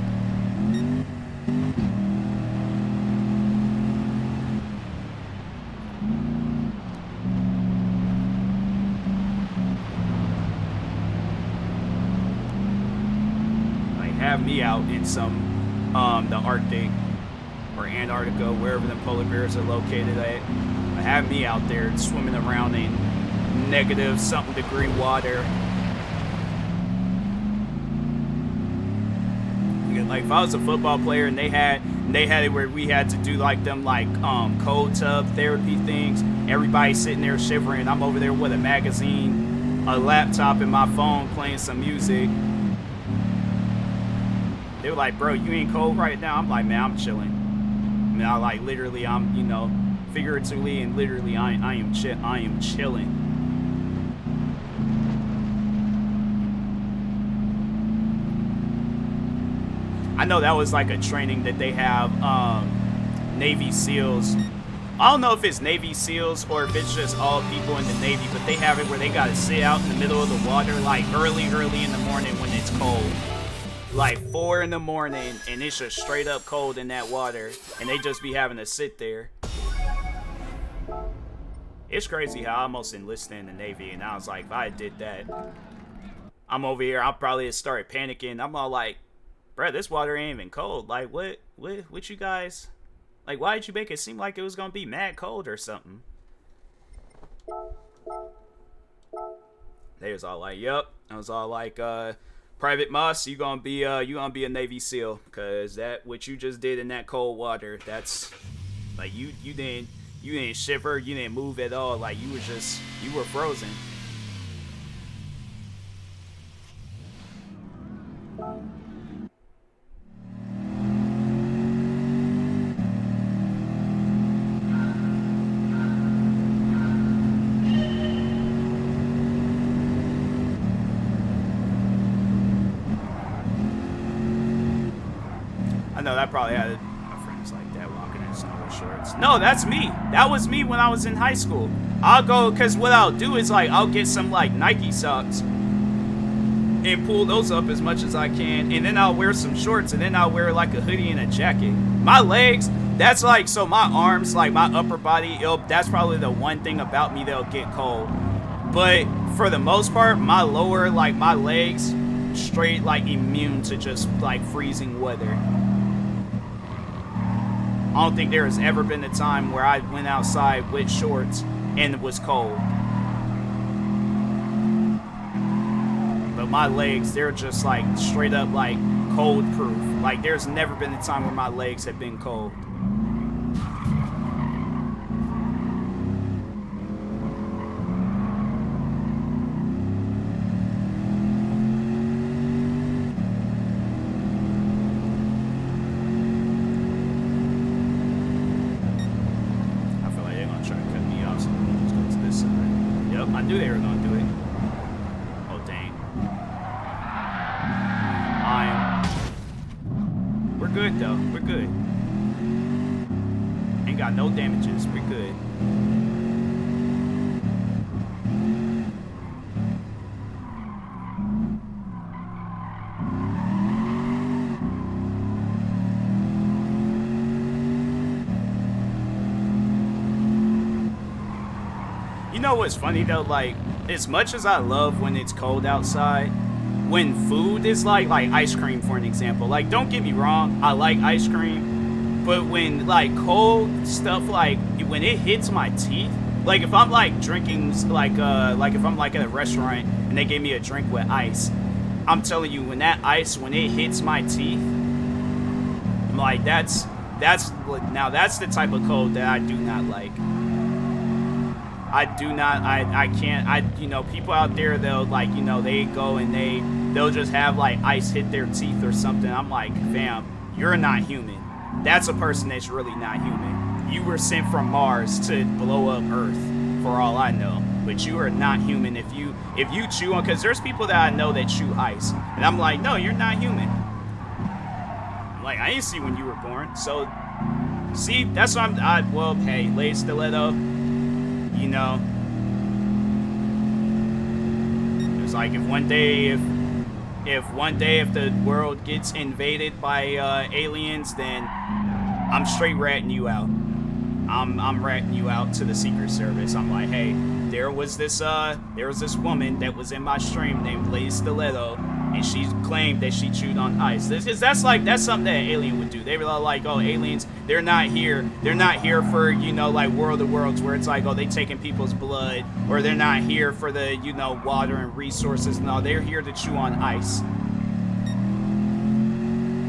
Like, have me out in some the Arctic or Antarctica, wherever the polar bears are located at. Have me out there swimming around in negative something degree water. Like, if I was a football player and they had it where we had to do like them cold tub therapy things, everybody sitting there shivering, I'm over there with a magazine, a laptop, and my phone playing some music. They were like, "Bro, you ain't cold right now?" I'm like, "Man, I'm chilling." I mean, I like literally, I'm figuratively and literally, I am chilling. I know that was like a training that they have Navy SEALs. I don't know if it's Navy SEALs or if it's just all people in the Navy, but they have it where they got to sit out in the middle of the water like early in the morning when it's cold. Like 4 in the morning, and it's just straight up cold in that water, and they just be having to sit there. It's crazy how I almost enlisted in the Navy, and I was like, if I did that, I'm over here, I'll probably have started panicking. I'm all like, "Bruh, this water ain't even cold. Like, what you guys, like, why did you make it seem like it was gonna be mad cold or something?" They was all like, "Yep." I was all like, "Private Moss, you gonna be a Navy SEAL, cause that what you just did in that cold water, that's like you didn't shiver, you didn't move at all. Like, you were frozen." I know that probably had my friends like that walking in shorts. No, that's me. That was me when I was in high school. I'll go, because what I'll do is, like, I'll get some, like, Nike socks and pull those up as much as I can, and then I'll wear some shorts, and then I'll wear, like, a hoodie and a jacket. My legs, that's, like, so my arms, like, my upper body, that's probably the one thing about me that'll get cold. But for the most part, my lower, like, my legs, straight, like, immune to just, like, freezing weather. I don't think there has ever been a time where I went outside with shorts and it was cold. But my legs, they're just like straight up like cold proof. Like there's never been a time where my legs have been cold. I knew they were going to do it. Oh, dang. We're good, though. We're good. Ain't got no damages. We're good. You know what's funny though, like as much as I love when it's cold outside, when food is like ice cream for an example, like don't get me wrong, I like ice cream, but when like cold stuff, like when it hits my teeth, like if I'm like drinking like if I'm like at a restaurant and they gave me a drink with ice, I'm telling you, when that ice, when it hits my teeth, I'm like that's the type of cold that I do not like. I do not, I can't, you know, people out there, they'll like, you know, they go and they'll just have like ice hit their teeth or something. I'm like, fam, you're not human. That's a person that's really not human. You were sent from Mars to blow up Earth for all I know, but you are not human if you chew on, because there's people that I know that chew ice. And I'm like, no, you're not human. I'm like, I didn't see when you were born. So, see, that's what well, hey, Lady Stiletto, you know, it's like if one day if the world gets invaded by aliens, then I'm straight ratting you out. I'm ratting you out to the Secret Service. I'm like, hey, there was this woman that was in my stream named Lady Stiletto, and she claimed that she chewed on ice. That's something that an alien would do. They were like, oh, aliens, they're not here for, you know, like World of Worlds, where it's like, oh, they taking people's blood, or they're not here for the, you know, water and resources. No, they're here to chew on ice.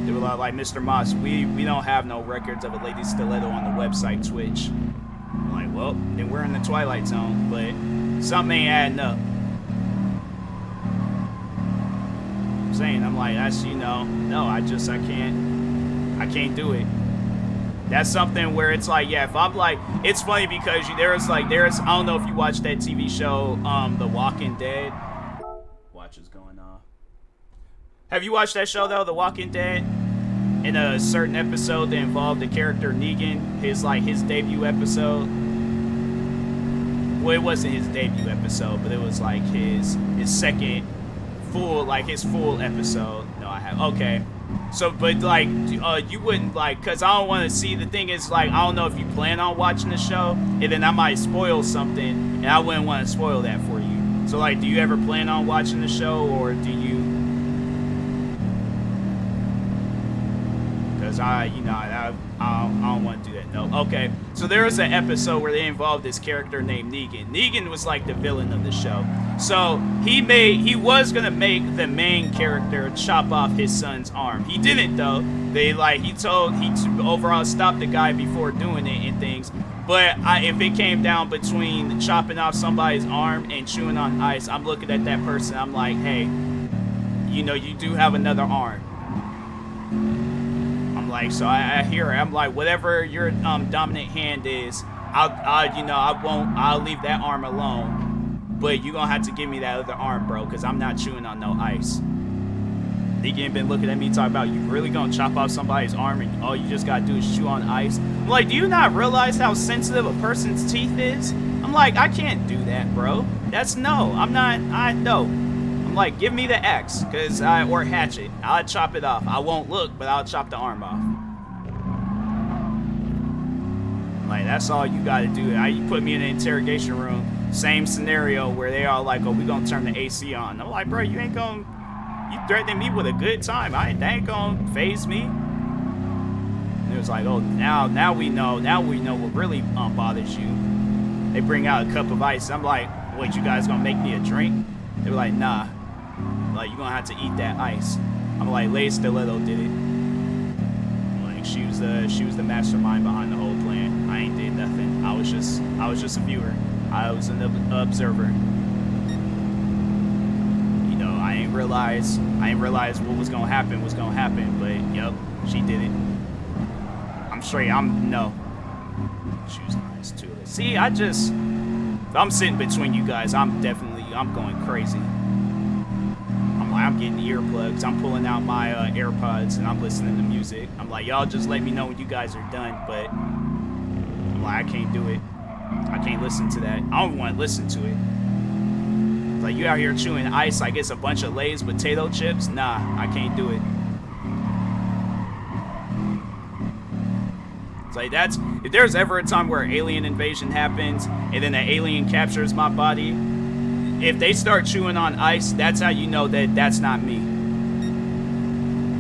They were like, Mr. Moss, we don't have no records of a Lady Stiletto on the website Twitch. I'm like, well, then we're in the Twilight Zone, but something ain't adding up. I'm saying, I'm like, that's, you know, no, I can't do it. That's something where it's like, yeah, if I'm like, it's funny because there's I don't know if you watched that TV show, The Walking Dead. Watch is going off. Have you watched that show though, The Walking Dead? In a certain episode that involved the character Negan, his debut episode. Well, it wasn't his debut episode, but it was like his second full, like his full episode. No, I have. Okay. So, but like, you wouldn't like, cause I don't want to see, the thing is like, I don't know if you plan on watching the show, and then I might spoil something, and I wouldn't want to spoil that for you. So like, do you ever plan on watching the show, or do you? Cause I don't want to do that. No. Okay. So there was an episode where they involved this character named Negan. Negan was like the villain of the show. So he was gonna make the main character chop off his son's arm. He didn't though. He overall stopped the guy before doing it and things. But if it came down between chopping off somebody's arm and chewing on ice, I'm looking at that person. I'm like, hey, you know, you do have another arm. Like, so I hear it. I'm like, whatever your dominant hand is, I'll leave that arm alone. But you gonna have to give me that other arm, bro, because I'm not chewing on no ice. Nigga ain't been looking at me talking about you really gonna chop off somebody's arm and all you just gotta do is chew on ice. I'm like, do you not realize how sensitive a person's teeth is? I'm like, I can't do that, bro. That's no. I'm not. I know. I'm like, give me the axe, or hatchet. I'll chop it off. I won't look, but I'll chop the arm off. Like, that's all you gotta do. You put me in an interrogation room, same scenario where they all like, oh, we gonna turn the AC on. I'm like, bro, you ain't gonna, you threatening me with a good time. That ain't gonna phase me. And it was like, oh, now we know what really bothers you. They bring out a cup of ice. I'm like, what, you guys gonna make me a drink? They were like, nah. Like, you gonna have to eat that ice. I'm like, Lay Stiletto did it. Like, she was the mastermind behind the whole plan. I ain't did nothing. I was just a viewer. I was an observer. You know, I ain't realize what was gonna happen, but yep, she did it. I'm straight. No. She was nice too. See, I'm sitting between you guys. I'm going crazy. I'm getting earplugs. I'm pulling out my AirPods and I'm listening to music. I'm like, y'all just let me know when you guys are done, but I'm like, I can't do it. I can't listen to that. I don't want to listen to it. It's like, you out here chewing ice like it's a bunch of Lay's potato chips? Nah, I can't do it. It's like, if there's ever a time where alien invasion happens and then the alien captures my body, if they start chewing on ice, that's how you know that that's not me.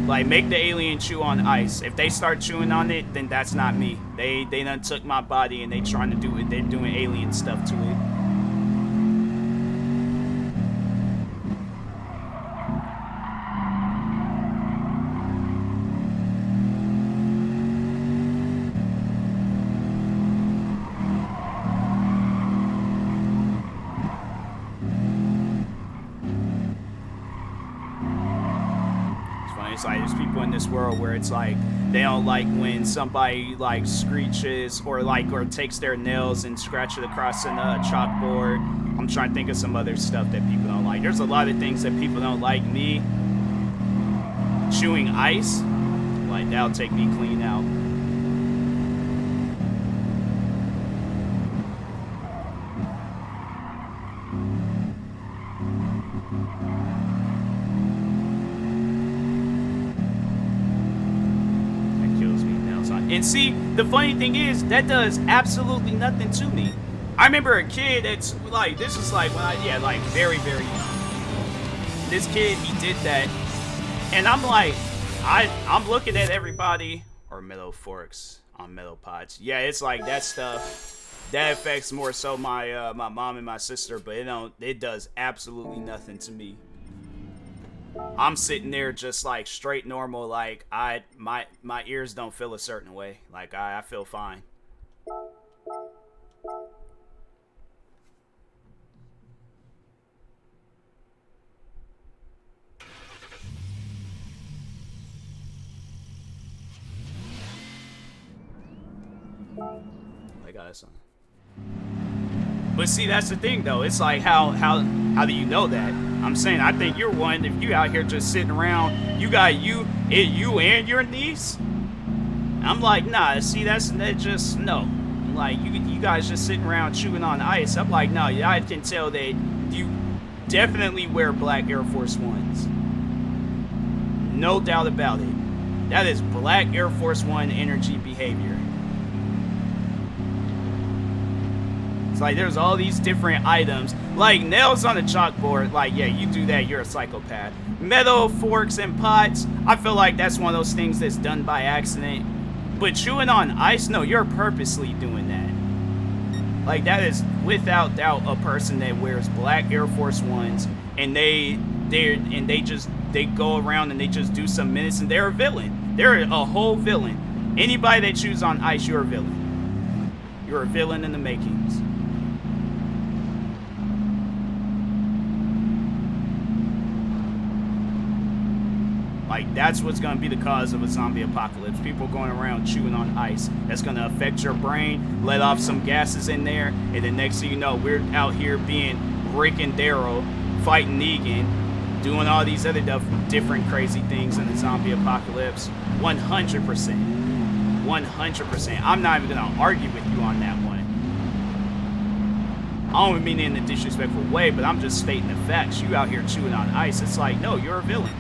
Like, make the alien chew on ice. If they start chewing on it, then that's not me. They done took my body and they trying to do it. They're doing alien stuff to it. It's like, there's people in this world where it's like they don't like when somebody like screeches or takes their nails and scratch it across a chalkboard. I'm trying to think of some other stuff that people don't like. There's a lot of things that people don't like. Me chewing ice, like, that'll take me clean out. And see, the funny thing is, that does absolutely nothing to me. I remember a kid that's like, this is like when like very, very young. This kid, he did that. And I'm like, I'm looking at everybody, or metal forks on metal pots. Yeah, it's like that stuff, that affects more so my mom and my sister, but it does absolutely nothing to me. I'm sitting there just like straight normal, like my ears don't feel a certain way. Like I feel fine. I got this on. But see, that's the thing though. It's like how do you know that? I'm saying, I think you're one. If you out here just sitting around, you got you and your niece. I'm like, nah. See, that just no. Like you guys just sitting around chewing on ice. I'm like, no. I can tell that you definitely wear black Air Force Ones. No doubt about it. That is black Air Force One energy behavior. It's like there's all these different items, like nails on a chalkboard. Like, yeah, you do that, you're a psychopath. Metal forks and pots, I feel like that's one of those things that's done by accident. But chewing on ice, no, you're purposely doing that. Like, that is without doubt a person that wears black Air Force Ones and they go around and they just do some minutes and they're a villain. They're a whole villain. Anybody that chews on ice, you're a villain. You're a villain in the makings. Like, that's what's going to be the cause of a zombie apocalypse. People going around chewing on ice. That's going to affect your brain, let off some gases in there, and the next thing you know, we're out here being Rick and Daryl fighting Negan, doing all these other different crazy things in the zombie apocalypse. 100%. 100%. I'm not even gonna argue with you on that one. I don't mean it in a disrespectful way, but I'm just stating the facts. You out here chewing on ice. It's like, no, you're a villain.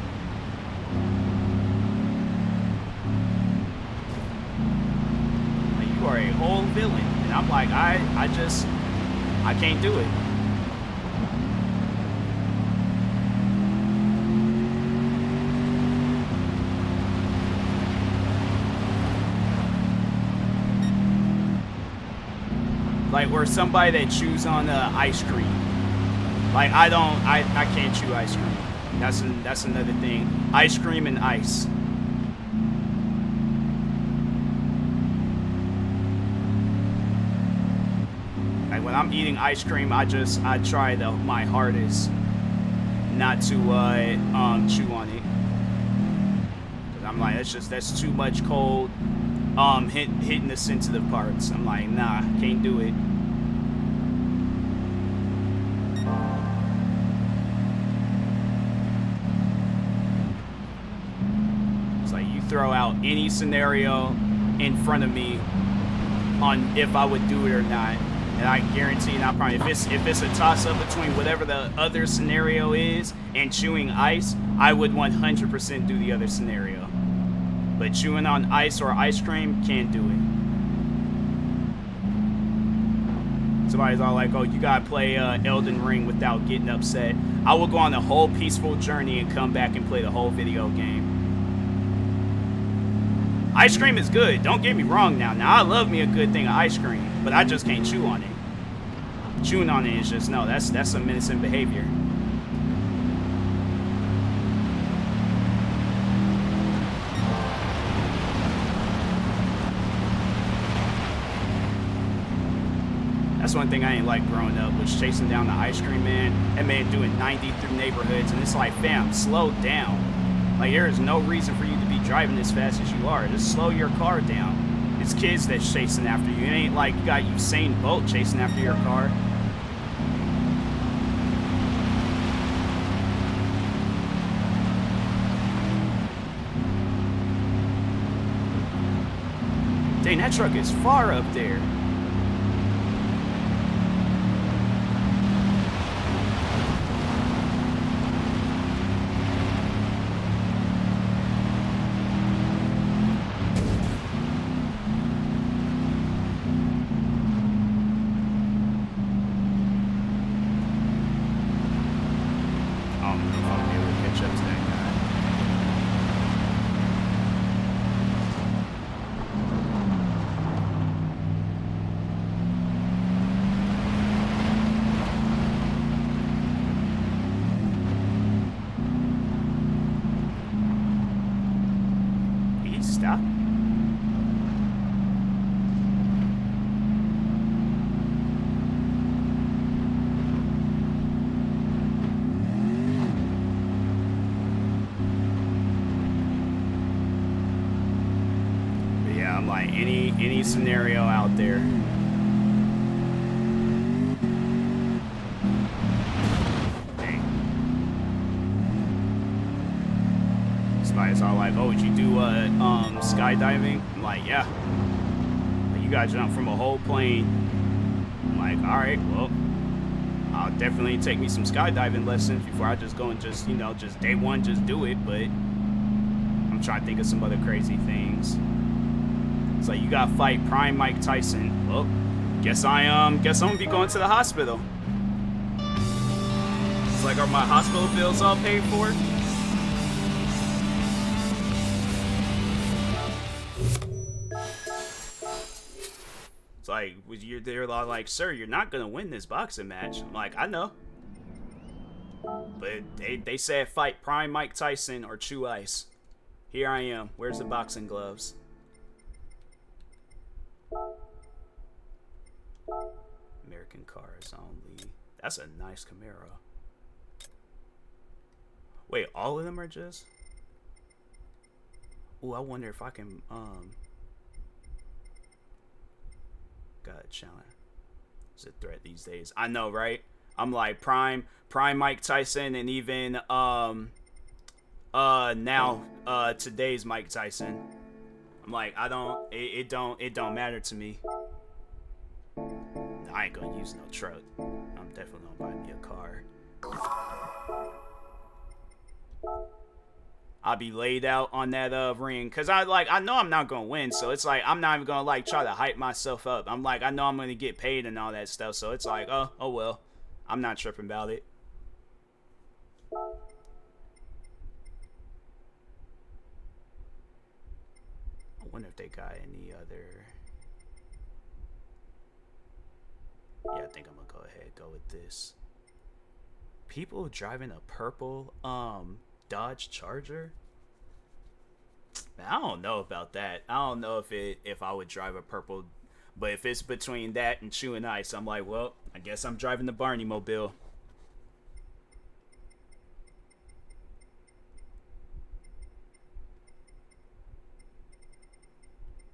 Like, you are a whole villain. And I'm like, I can't do it. Like, we're somebody that chews on ice cream. Like, I can't chew ice cream. That's another thing. Ice cream and ice. Like, when I'm eating ice cream, I try my hardest not to chew on it. 'Cause I'm like, that's too much cold. Hitting the sensitive parts. I'm like, nah, can't do it. It's like you throw out any scenario in front of me on if I would do it or not, and I guarantee, and I probably, if it's a toss up between whatever the other scenario is and chewing ice, I would 100% do the other scenario. But chewing on ice or ice cream, can't do it. Somebody's all like, oh, you gotta play Elden Ring without getting upset. I will go on a whole peaceful journey and come back and play the whole video game. Ice cream is good, don't get me wrong now. Now, I love me a good thing of ice cream, but I just can't chew on it. Chewing on it is just, no, that's some menacing behavior. That's one thing I ain't like growing up, was chasing down the ice cream man. That man doing 90 through neighborhoods, and it's like, fam, slow down. Like, there is no reason for you to be driving as fast as you are. Just slow your car down. It's kids that's chasing after you. It ain't like you got Usain Bolt chasing after your car. Dang, that truck is far up there. Stop. But yeah, I'm like, any scenario out there. Somebody's all like, oh, would you do skydiving? I'm like, yeah. Like, you gotta jump from a whole plane. I'm like, all right, well, I'll definitely take me some skydiving lessons before I just go and just, you know, just day one, just do it. But I'm trying to think of some other crazy things. It's like, you gotta fight Prime Mike Tyson. Well, guess I'm gonna be going to the hospital. It's like, are my hospital bills all paid for? It's like, they're like, sir, you're not gonna win this boxing match. I'm like, I know. But they said fight Prime Mike Tyson or chew ice. Here I am. Where's the boxing gloves? American cars only. That's a nice Camaro. Wait, all of them are just? Ooh, I wonder if I can, got a challenge. It's a threat these days. I know, right? I'm like prime Mike Tyson, and even now today's Mike Tyson. I'm like, it don't matter to me. I ain't gonna use no truck. I'm definitely gonna buy me a car. I'll be laid out on that ring, cause I know I'm not gonna win, so it's like I'm not even gonna like try to hype myself up. I'm like, I know I'm gonna get paid and all that stuff, so it's like, oh well, I'm not tripping about it. I wonder if they got any other. Yeah, I think I'm gonna go ahead and go with this. People driving a purple Dodge Charger. Man, I don't know about that. I don't know if I would drive a purple, but if it's between that and chewing ice, I'm like, well, I guess I'm driving the Barney Mobile.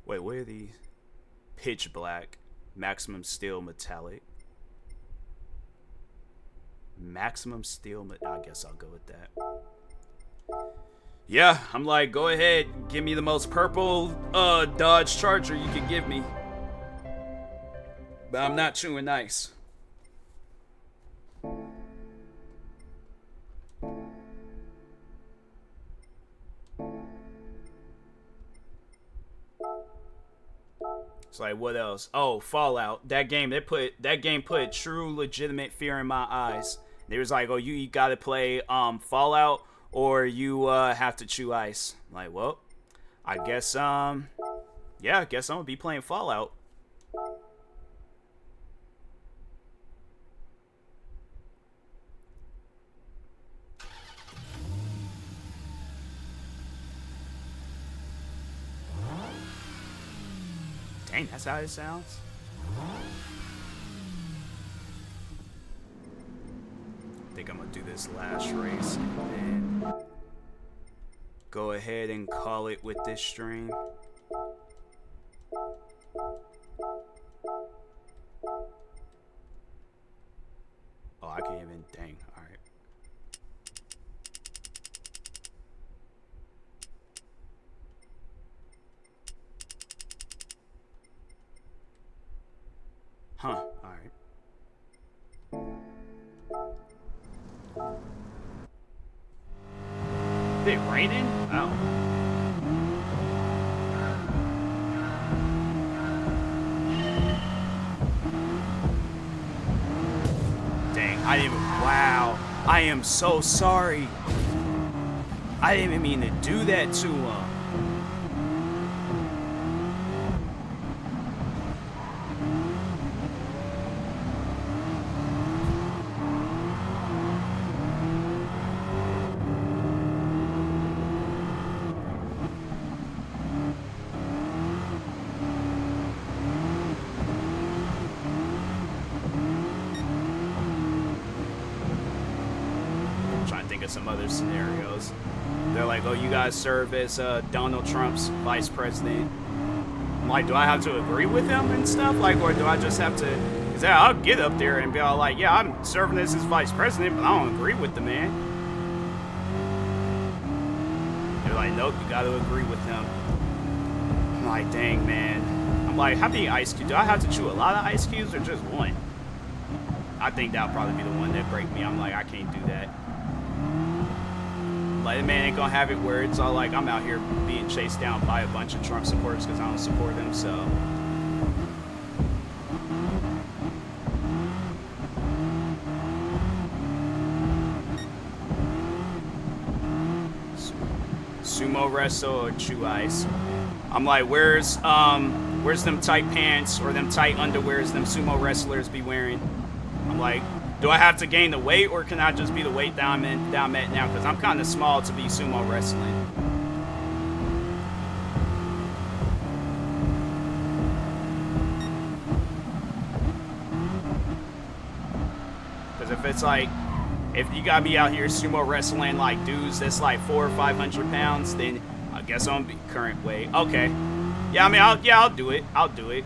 Wait, where are these? Pitch black, maximum steel metallic. Maximum steel, I guess I'll go with that. Yeah, I'm like, go ahead, give me the most purple Dodge Charger you could give me. But I'm not chewing ice. It's like, what else? Oh, Fallout. That game put true legitimate fear in my eyes. They was like, oh, you gotta play Fallout or you have to chew ice. I'm like, well, I guess yeah, I guess I'm gonna be playing Fallout. Dang, that's how it sounds. I think I'm gonna do this last race and then go ahead and call it with this stream. Oh, I can't even, dang, all right. Huh, alright. Is it raining? Oh. Dang, I didn't even, wow. I am so sorry. I didn't even mean to do that to him. Some other scenarios. They're like, oh, you guys serve as Donald Trump's vice president. I'm like, do I have to agree with him and stuff? Like, or do I just have to, because I'll get up there and be all like, yeah, I'm serving as his vice president, but I don't agree with the man. They're like, nope, you got to agree with him. I'm like, dang, man. I'm like, how many ice cubes? Do I have to chew a lot of ice cubes or just one? I think that'll probably be the one that break me. I'm like, I can't do that. Like, the man ain't gonna have it where it's all like I'm out here being chased down by a bunch of Trump supporters because I don't support them, so. Sumo wrestle or chew ice. I'm like, where's them tight pants or them tight underwears them sumo wrestlers be wearing? I'm like, do I have to gain the weight, or can I just be the weight that I'm at now? Because I'm kind of small to be sumo wrestling. Because if it's like, if you got me out here sumo wrestling like dudes that's like 400 or 500 pounds, then I guess I'm be current weight. Okay. Yeah, I mean, I'll do it. I'll do it.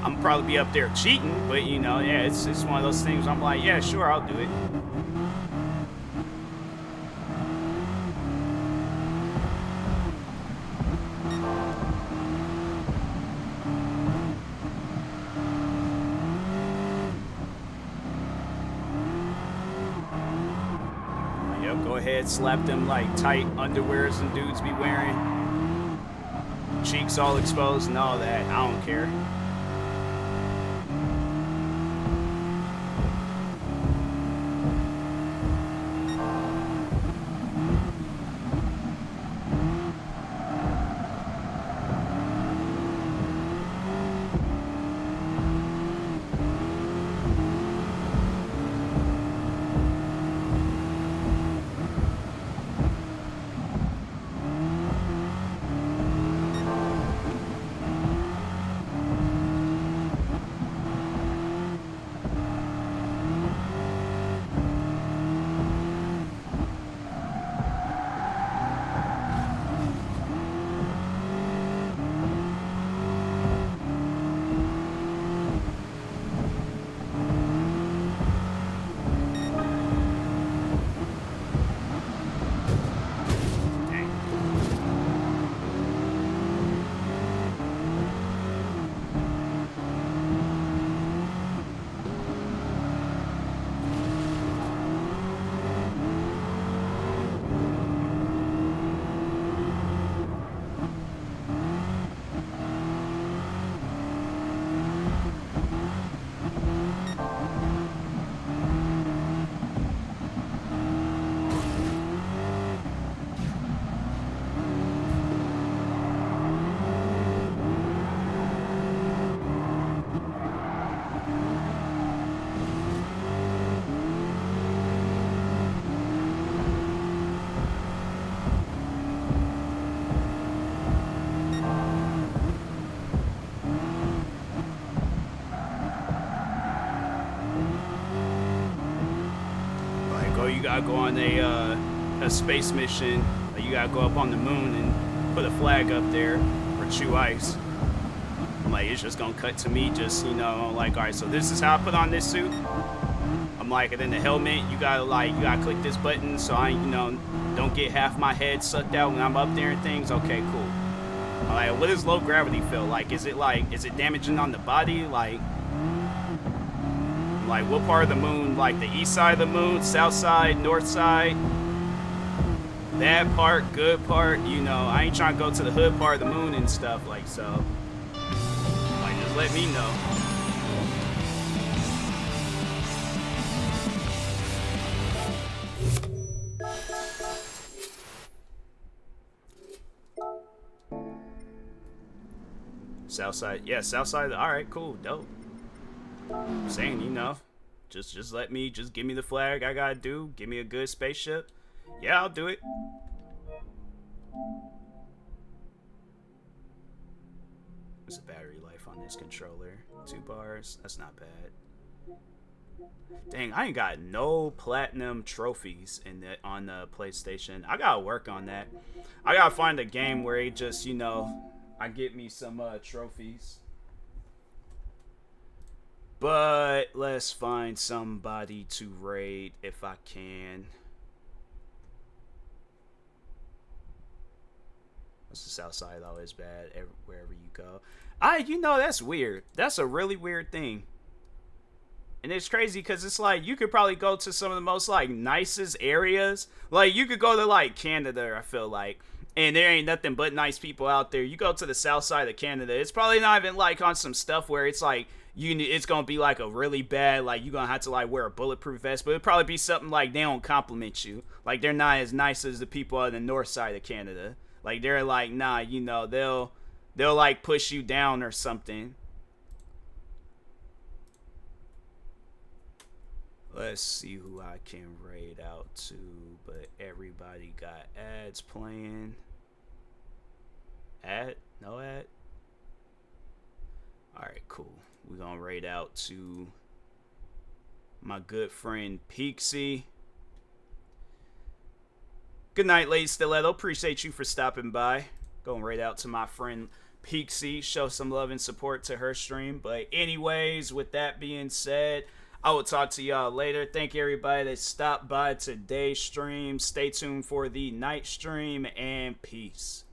I'm probably be up there cheating, but you know, yeah, it's one of those things. I'm like, yeah, sure, I'll do it. Yep, go ahead, slap them like tight underwears and dudes be wearing. Cheeks all exposed and all that. I don't care. You gotta go on a space mission. Like you gotta go up on the moon and put a flag up there or chew ice. I'm like, it's just gonna cut to me just, you know, like, all right, so this is how I put on this suit. I'm like, and then the helmet, you gotta click this button so I, you know, don't get half my head sucked out when I'm up there and things. Okay, cool. I'm like, what does low gravity feel like? Is it damaging on the body? Like what part of the moon? Like the east side of the moon, south side, north side? Bad part, good part, you know, I ain't trying to go to the hood part of the moon and stuff, like, so. Like, just let me know. South side, yeah, south side, alright, cool, dope. I'm saying, you know, just give me the flag I gotta do, give me a good spaceship. Yeah, I'll do it. What's the battery life on this controller? 2 bars, that's not bad. Dang, I ain't got no platinum trophies on the PlayStation. I gotta work on that. I gotta find a game where it just, you know, I get me some trophies. But let's find somebody to raid if I can. What's the south side always bad wherever you go? You know, that's weird. That's a really weird thing. And it's crazy because it's like you could probably go to some of the most like nicest areas. Like you could go to like Canada, I feel like. And there ain't nothing but nice people out there. You go to the south side of Canada, it's probably not even like on some stuff where it's like it's gonna be like a really bad, like you're gonna have to like wear a bulletproof vest, but it'd probably be something like they don't compliment you. Like they're not as nice as the people on the north side of Canada. Like they're like, nah, you know, they'll like push you down or something. Let's see who I can raid out to, but everybody got ads playing. Ad? No ad? Alright, cool. We're gonna raid out to my good friend Peaksy. Good night, late Stiletto. Appreciate you for stopping by. Gonna raid out to my friend Peaksy, show some love and support to her stream. But anyways, with that being said, I will talk to y'all later. Thank you everybody that stopped by today's stream. Stay tuned for the night stream, and peace.